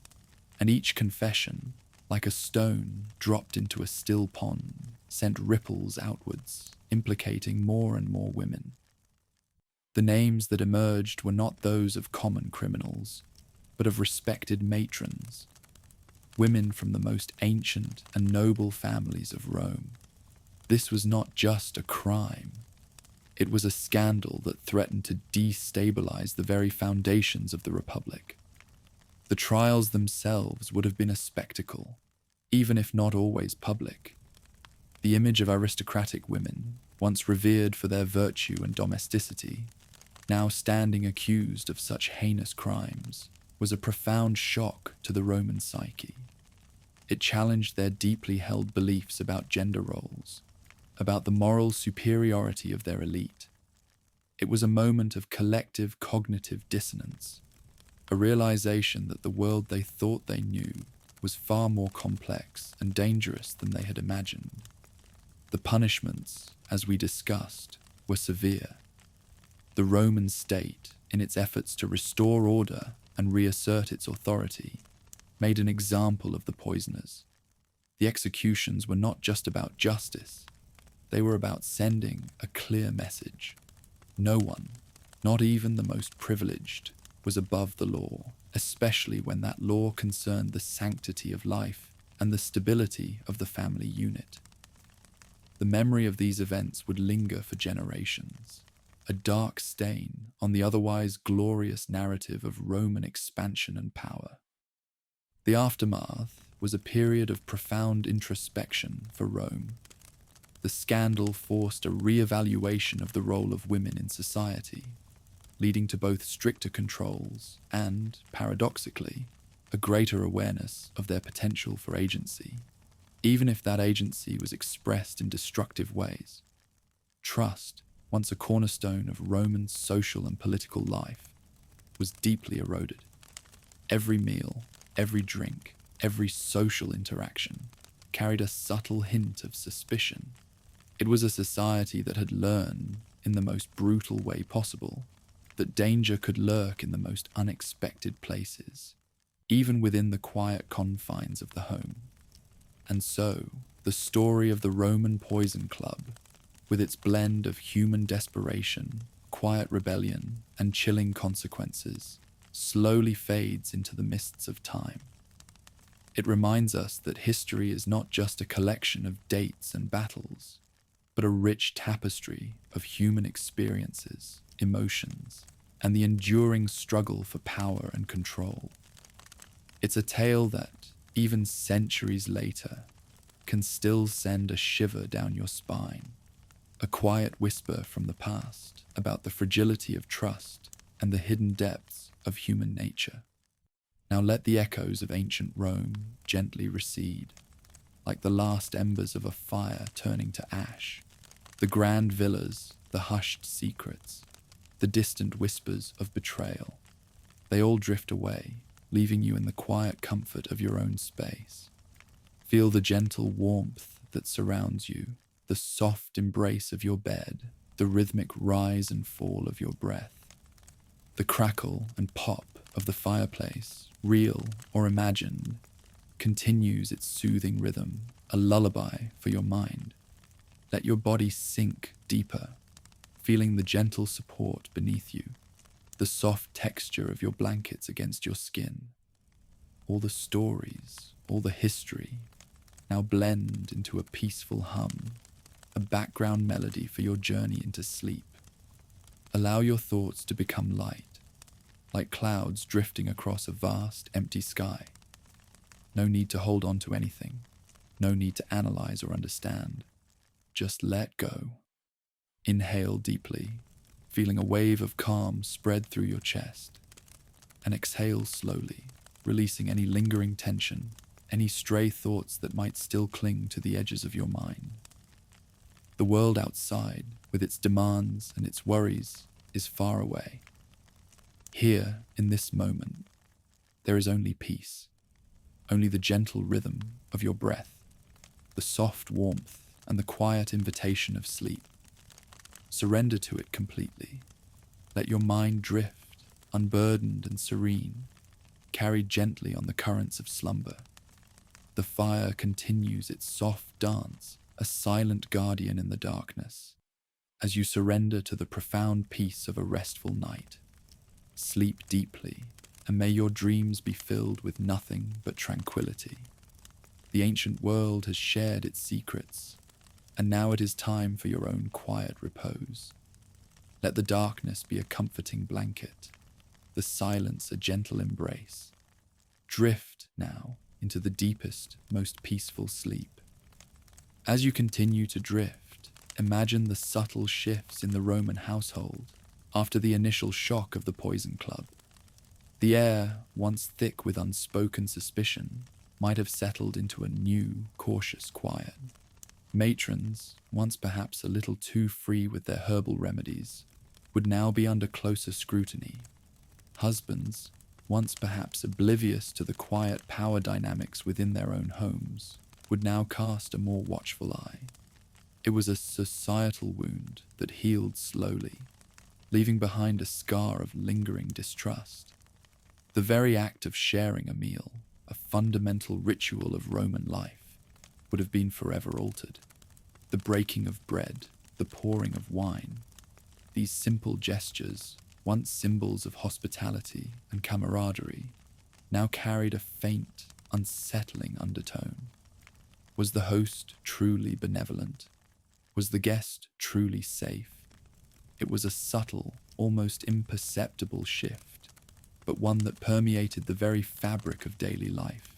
And each confession, like a stone dropped into a still pond, sent ripples outwards, implicating more and more women. The names that emerged were not those of common criminals, but of respected matrons, women from the most ancient and noble families of Rome. This was not just a crime. It was a scandal that threatened to destabilize the very foundations of the Republic. The trials themselves would have been a spectacle, even if not always public. The image of aristocratic women, once revered for their virtue and domesticity, now standing accused of such heinous crimes, was a profound shock to the Roman psyche. It challenged their deeply held beliefs about gender roles, about the moral superiority of their elite. It was a moment of collective cognitive dissonance, a realization that the world they thought they knew was far more complex and dangerous than they had imagined. The punishments, as we discussed, were severe. The Roman state, in its efforts to restore order and reassert its authority, made an example of the poisoners. The executions were not just about justice, they were about sending a clear message. No one, not even the most privileged, was above the law, especially when that law concerned the sanctity of life and the stability of the family unit. The memory of these events would linger for generations. a dark stain on the otherwise glorious narrative of Roman expansion and power. The aftermath was a period of profound introspection for Rome. The scandal forced a re-evaluation of the role of women in society, leading to both stricter controls and, paradoxically, a greater awareness of their potential for agency, even if that agency was expressed in destructive ways. Trust, once a cornerstone of Roman social and political life, was deeply eroded. Every meal, every drink, every social interaction carried a subtle hint of suspicion. It was a society that had learned, in the most brutal way possible, that danger could lurk in the most unexpected places, even within the quiet confines of the home. And so, the story of the Roman Poison Club, with its blend of human desperation, quiet rebellion, and chilling consequences, slowly fades into the mists of time. It reminds us that history is not just a collection of dates and battles, but a rich tapestry of human experiences, emotions, and the enduring struggle for power and control. It's a tale that, even centuries later, can still send a shiver down your spine, a quiet whisper from the past about the fragility of trust and the hidden depths of human nature. Now let the echoes of ancient Rome gently recede, like the last embers of a fire turning to ash. The grand villas, the hushed secrets, the distant whispers of betrayal, they all drift away, leaving you in the quiet comfort of your own space. Feel the gentle warmth that surrounds you, the soft embrace of your bed, the rhythmic rise and fall of your breath. The crackle and pop of the fireplace, real or imagined, continues its soothing rhythm, a lullaby for your mind. Let your body sink deeper, feeling the gentle support beneath you, the soft texture of your blankets against your skin. All the stories, all the history, now blend into a peaceful hum, a background melody for your journey into sleep. Allow your thoughts to become light, like clouds drifting across a vast, empty sky. No need to hold on to anything, no need to analyze or understand. Just let go. Inhale deeply, feeling a wave of calm spread through your chest, and exhale slowly, releasing any lingering tension, any stray thoughts that might still cling to the edges of your mind. The world outside, with its demands and its worries, is far away. Here, in this moment, there is only peace, only the gentle rhythm of your breath, the soft warmth and the quiet invitation of sleep. Surrender to it completely. Let your mind drift, unburdened and serene, carried gently on the currents of slumber. The fire continues its soft dance, a silent guardian in the darkness, as you surrender to the profound peace of a restful night. Sleep deeply, and may your dreams be filled with nothing but tranquility. The ancient world has shared its secrets, and now it is time for your own quiet repose. Let the darkness be a comforting blanket, the silence a gentle embrace. Drift now into the deepest, most peaceful sleep. As you continue to drift, imagine the subtle shifts in the Roman household after the initial shock of the Poison Club. The air, once thick with unspoken suspicion, might have settled into a new, cautious quiet. Matrons, once perhaps a little too free with their herbal remedies, would now be under closer scrutiny. Husbands, once perhaps oblivious to the quiet power dynamics within their own homes, would now cast a more watchful eye. It was a societal wound that healed slowly, leaving behind a scar of lingering distrust. The very act of sharing a meal, a fundamental ritual of Roman life, would have been forever altered. The breaking of bread, the pouring of wine, these simple gestures, once symbols of hospitality and camaraderie, now carried a faint, unsettling undertone. Was the host truly benevolent? Was the guest truly safe? It was a subtle, almost imperceptible shift, but one that permeated the very fabric of daily life.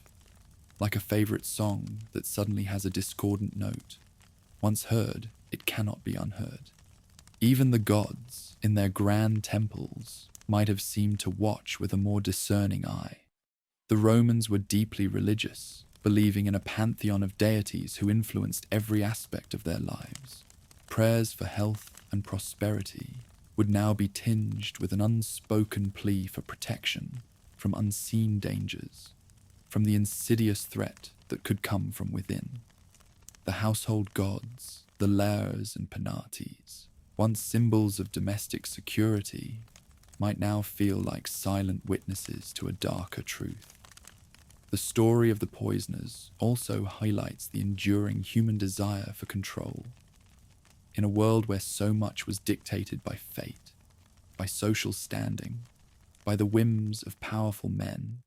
Like a favorite song that suddenly has a discordant note. Once heard, it cannot be unheard. Even the gods, in their grand temples, might have seemed to watch with a more discerning eye. The Romans were deeply religious, believing in a pantheon of deities who influenced every aspect of their lives. Prayers for health and prosperity would now be tinged with an unspoken plea for protection from unseen dangers, from the insidious threat that could come from within. The household gods, the Lares and Penates, once symbols of domestic security, might now feel like silent witnesses to a darker truth. The story of the poisoners also highlights the enduring human desire for control. In a world where so much was dictated by fate, by social standing, by the whims of powerful men,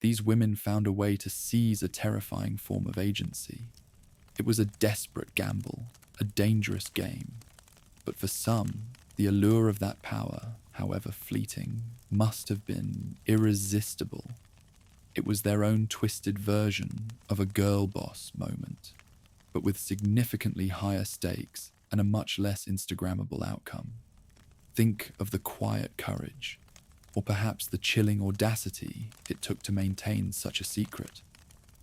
these women found a way to seize a terrifying form of agency. It was a desperate gamble, a dangerous game, but for some, the allure of that power, however fleeting, must have been irresistible. It was their own twisted version of a girl boss moment, but with significantly higher stakes and a much less Instagrammable outcome. Think of the quiet courage, or perhaps the chilling audacity it took to maintain such a secret,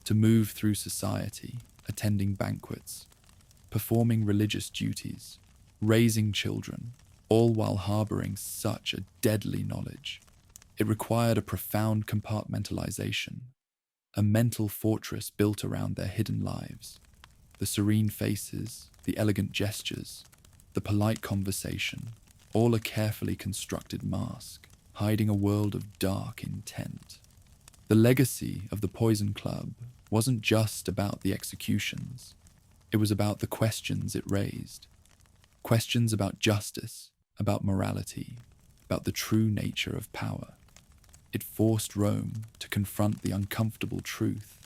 to move through society, attending banquets, performing religious duties, raising children, all while harboring such a deadly knowledge. It required a profound compartmentalization, a mental fortress built around their hidden lives. The serene faces, the elegant gestures, the polite conversation, all a carefully constructed mask, hiding a world of dark intent. The legacy of the Poison Club wasn't just about the executions. It was about the questions it raised. Questions about justice, about morality, about the true nature of power. It forced Rome to confront the uncomfortable truth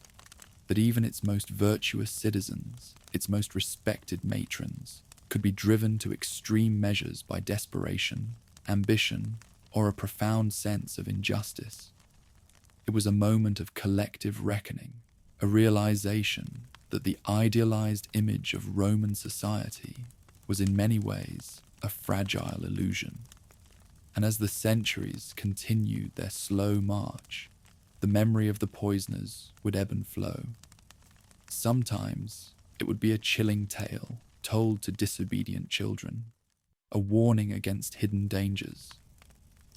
that even its most virtuous citizens, its most respected matrons, could be driven to extreme measures by desperation, ambition, or a profound sense of injustice. It was a moment of collective reckoning, a realization that the idealized image of Roman society was in many ways a fragile illusion. And as the centuries continued their slow march, the memory of the poisoners would ebb and flow. Sometimes it would be a chilling tale told to disobedient children, a warning against hidden dangers.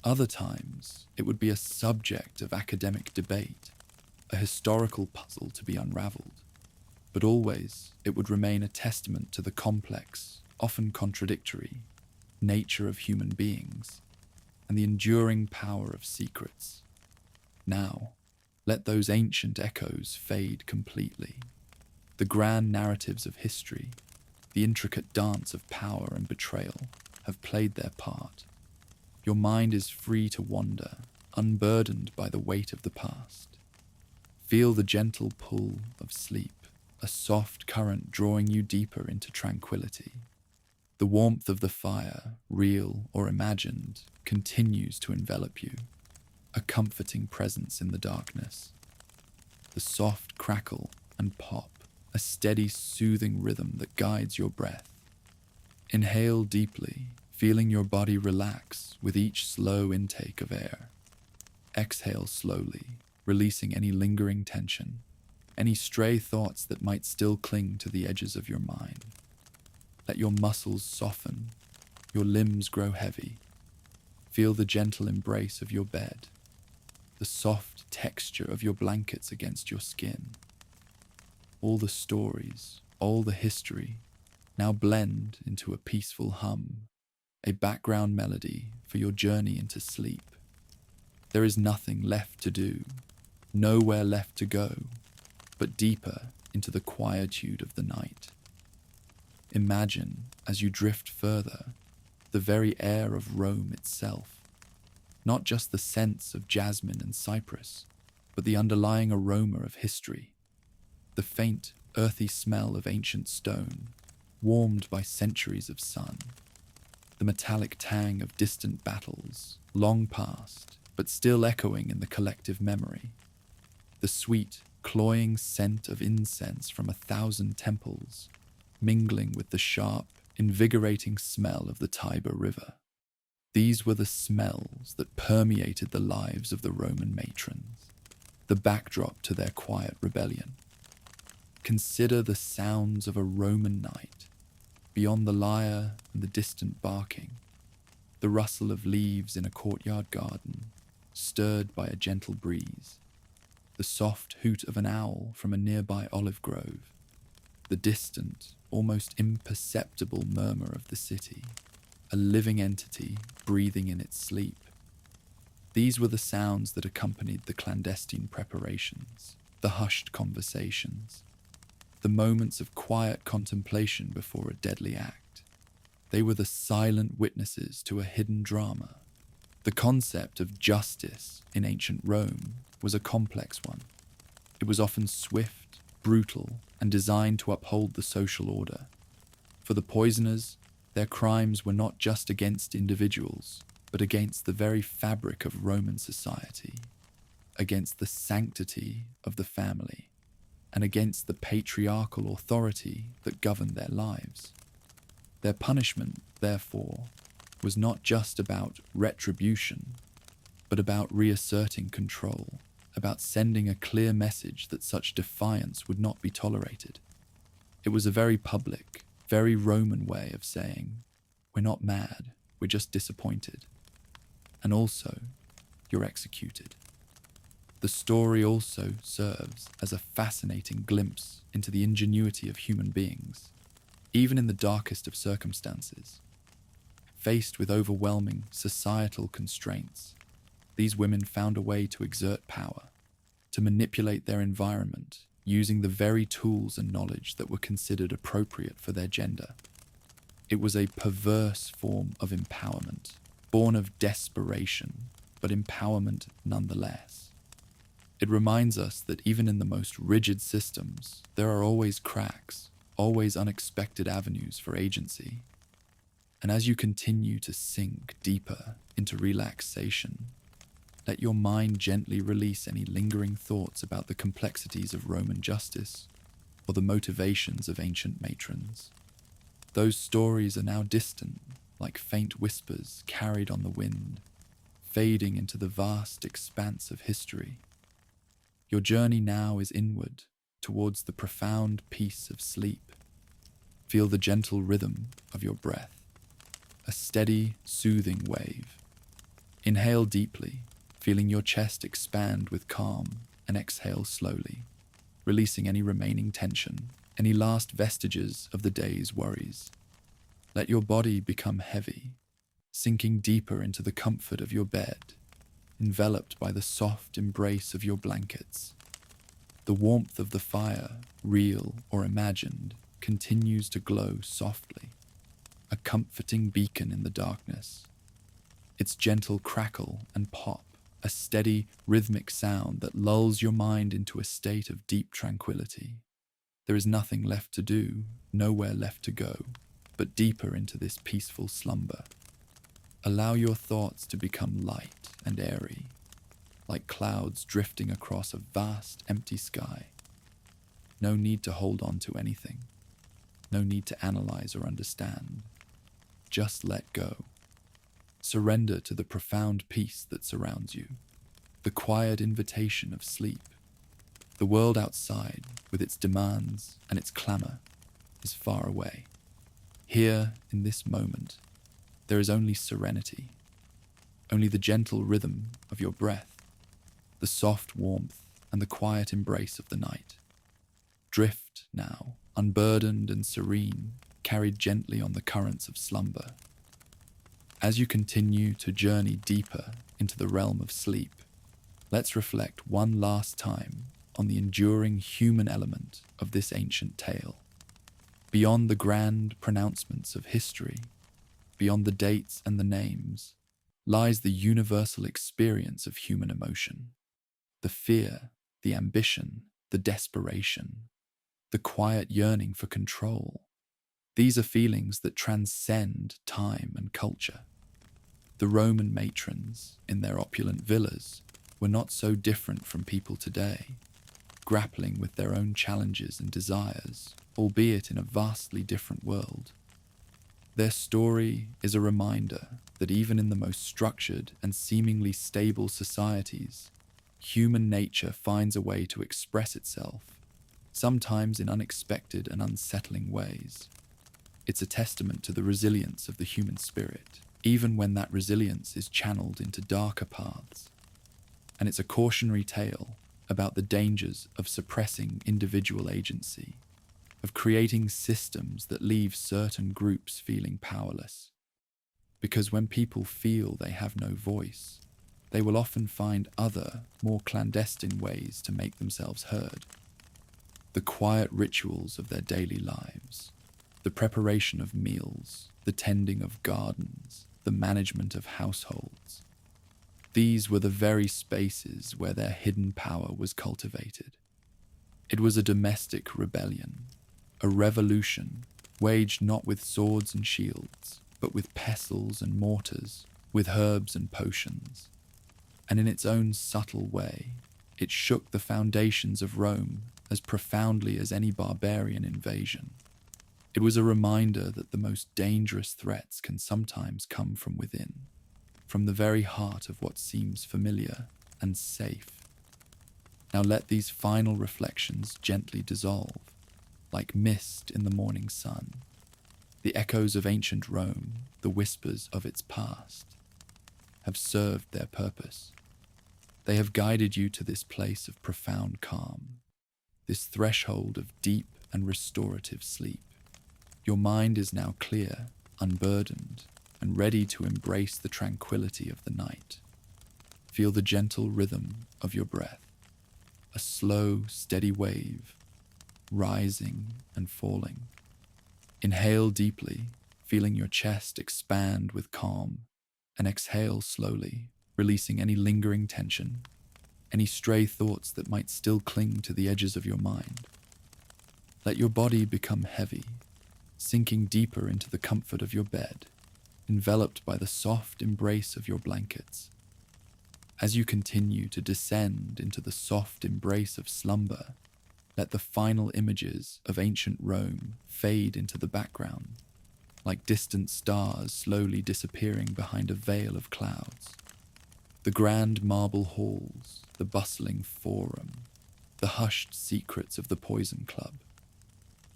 Other times it would be a subject of academic debate, a historical puzzle to be unraveled. But always it would remain a testament to the complex, often contradictory, nature of human beings and the enduring power of secrets. Now, let those ancient echoes fade completely. The grand narratives of history, the intricate dance of power and betrayal, have played their part. Your mind is free to wander, unburdened by the weight of the past. Feel the gentle pull of sleep, a soft current drawing you deeper into tranquility. The warmth of the fire, real or imagined, continues to envelop you, a comforting presence in the darkness. The soft crackle and pop, a steady, soothing rhythm that guides your breath. Inhale deeply, feeling your body relax with each slow intake of air. Exhale slowly, releasing any lingering tension, any stray thoughts that might still cling to the edges of your mind. Let your muscles soften, your limbs grow heavy. Feel the gentle embrace of your bed, the soft texture of your blankets against your skin. All the stories, all the history, now blend into a peaceful hum, a background melody for your journey into sleep. There is nothing left to do, nowhere left to go, but deeper into the quietude of the night. Imagine, as you drift further, the very air of Rome itself, not just the scents of jasmine and cypress, but the underlying aroma of history, the faint, earthy smell of ancient stone, warmed by centuries of sun. the metallic tang of distant battles, long past, but still echoing in the collective memory, the sweet, cloying scent of incense from 1,000 temples, mingling with the sharp, invigorating smell of the Tiber River. These were the smells that permeated the lives of the Roman matrons, the backdrop to their quiet rebellion. Consider the sounds of a Roman night, beyond the lyre and the distant barking, the rustle of leaves in a courtyard garden, stirred by a gentle breeze, the soft hoot of an owl from a nearby olive grove, the distant, almost imperceptible murmur of the city, a living entity breathing in its sleep. These were the sounds that accompanied the clandestine preparations, the hushed conversations, the moments of quiet contemplation before a deadly act. They were the silent witnesses to a hidden drama. The concept of justice in ancient Rome was a complex one. It was often swift, brutal, and designed to uphold the social order. For the poisoners, their crimes were not just against individuals, but against the very fabric of Roman society, against the sanctity of the family, and against the patriarchal authority that governed their lives. Their punishment, therefore, was not just about retribution, but about reasserting control, about sending a clear message that such defiance would not be tolerated. It was a very public, very Roman way of saying, we're not mad, we're just disappointed. And also, you're executed. The story also serves as a fascinating glimpse into the ingenuity of human beings, even in the darkest of circumstances. Faced with overwhelming societal constraints, these women found a way to exert power, to manipulate their environment using the very tools and knowledge that were considered appropriate for their gender. It was a perverse form of empowerment, born of desperation, but empowerment nonetheless. It reminds us that even in the most rigid systems, there are always cracks, always unexpected avenues for agency. And as you continue to sink deeper into relaxation, let your mind gently release any lingering thoughts about the complexities of Roman justice or the motivations of ancient matrons. Those stories are now distant, like faint whispers carried on the wind, fading into the vast expanse of history. Your journey now is inward, towards the profound peace of sleep. Feel the gentle rhythm of your breath, a steady, soothing wave. Inhale deeply, feeling your chest expand with calm, and exhale slowly, releasing any remaining tension, any last vestiges of the day's worries. Let your body become heavy, sinking deeper into the comfort of your bed, enveloped by the soft embrace of your blankets. The warmth of the fire, real or imagined, continues to glow softly, a comforting beacon in the darkness. Its gentle crackle and pop, a steady, rhythmic sound that lulls your mind into a state of deep tranquility. There is nothing left to do, nowhere left to go, but deeper into this peaceful slumber. Allow your thoughts to become light and airy, like clouds drifting across a vast, empty sky. No need to hold on to anything. No need to analyze or understand. Just let go. Surrender to the profound peace that surrounds you, the quiet invitation of sleep. The world outside, with its demands and its clamor, is far away. Here, in this moment, there is only serenity, only the gentle rhythm of your breath, the soft warmth and the quiet embrace of the night. Drift now, unburdened and serene, carried gently on the currents of slumber. As you continue to journey deeper into the realm of sleep, let's reflect one last time on the enduring human element of this ancient tale. Beyond the grand pronouncements of history, beyond the dates and the names, lies the universal experience of human emotion. The fear, the ambition, the desperation, the quiet yearning for control. These are feelings that transcend time and culture. The Roman matrons, in their opulent villas, were not so different from people today, grappling with their own challenges and desires, albeit in a vastly different world. Their story is a reminder that even in the most structured and seemingly stable societies, human nature finds a way to express itself, sometimes in unexpected and unsettling ways. It's a testament to the resilience of the human spirit, even when that resilience is channeled into darker paths. And it's a cautionary tale about the dangers of suppressing individual agency, of creating systems that leave certain groups feeling powerless. Because when people feel they have no voice, they will often find other, more clandestine ways to make themselves heard. The quiet rituals of their daily lives, the preparation of meals, the tending of gardens, the management of households. These were the very spaces where their hidden power was cultivated. It was a domestic rebellion, a revolution waged not with swords and shields, but with pestles and mortars, with herbs and potions. And in its own subtle way, it shook the foundations of Rome as profoundly as any barbarian invasion. It was a reminder that the most dangerous threats can sometimes come from within, from the very heart of what seems familiar and safe. Now let these final reflections gently dissolve, like mist in the morning sun. The echoes of ancient Rome, the whispers of its past, have served their purpose. They have guided you to this place of profound calm, this threshold of deep and restorative sleep. Your mind is now clear, unburdened, and ready to embrace the tranquility of the night. Feel the gentle rhythm of your breath, a slow, steady wave, rising and falling. Inhale deeply, feeling your chest expand with calm, and exhale slowly, releasing any lingering tension, any stray thoughts that might still cling to the edges of your mind. Let your body become heavy, sinking deeper into the comfort of your bed, enveloped by the soft embrace of your blankets. As you continue to descend into the soft embrace of slumber, let the final images of ancient Rome fade into the background, like distant stars slowly disappearing behind a veil of clouds. The grand marble halls, the bustling forum, the hushed secrets of the Poison Club,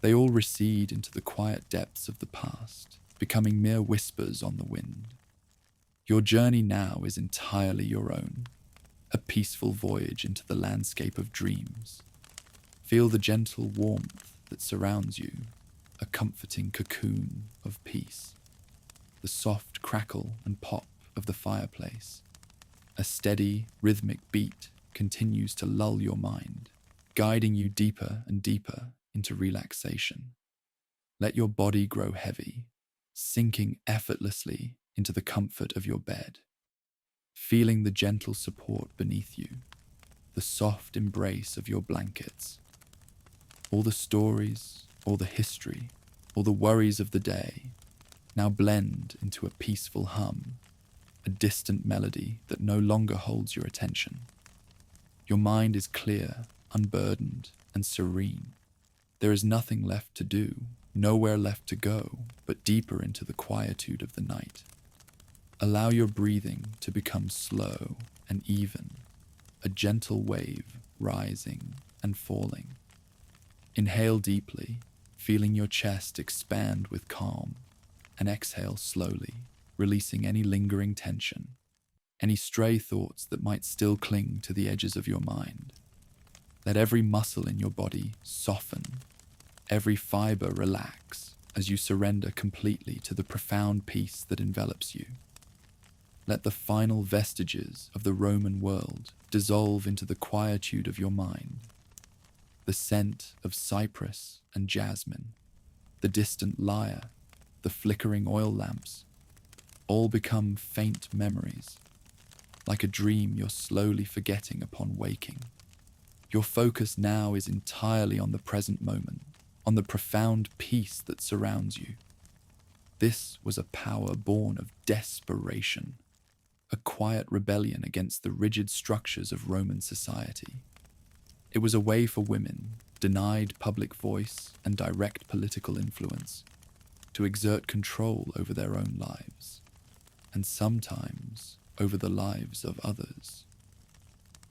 they all recede into the quiet depths of the past, becoming mere whispers on the wind. Your journey now is entirely your own, a peaceful voyage into the landscape of dreams. Feel the gentle warmth that surrounds you, a comforting cocoon of peace. The soft crackle and pop of the fireplace. A steady, rhythmic beat continues to lull your mind, guiding you deeper and deeper into relaxation. Let your body grow heavy, sinking effortlessly into the comfort of your bed, feeling the gentle support beneath you, the soft embrace of your blankets. All the stories, all the history, all the worries of the day now blend into a peaceful hum, a distant melody that no longer holds your attention. Your mind is clear, unburdened, and serene. There is nothing left to do, nowhere left to go, but deeper into the quietude of the night. Allow your breathing to become slow and even, a gentle wave rising and falling. Inhale deeply, feeling your chest expand with calm, and exhale slowly, releasing any lingering tension, any stray thoughts that might still cling to the edges of your mind. Let every muscle in your body soften, every fiber relax as you surrender completely to the profound peace that envelops you. Let the final vestiges of the Roman world dissolve into the quietude of your mind. The scent of cypress and jasmine, the distant lyre, the flickering oil lamps, all become faint memories, like a dream you're slowly forgetting upon waking. Your focus now is entirely on the present moment, on the profound peace that surrounds you. This was a power born of desperation, a quiet rebellion against the rigid structures of Roman society. It was a way for women, denied public voice and direct political influence, to exert control over their own lives, and sometimes over the lives of others.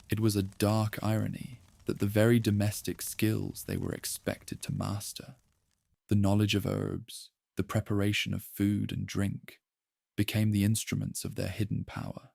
It was a dark irony that the very domestic skills they were expected to master, the knowledge of herbs, the preparation of food and drink, became the instruments of their hidden power.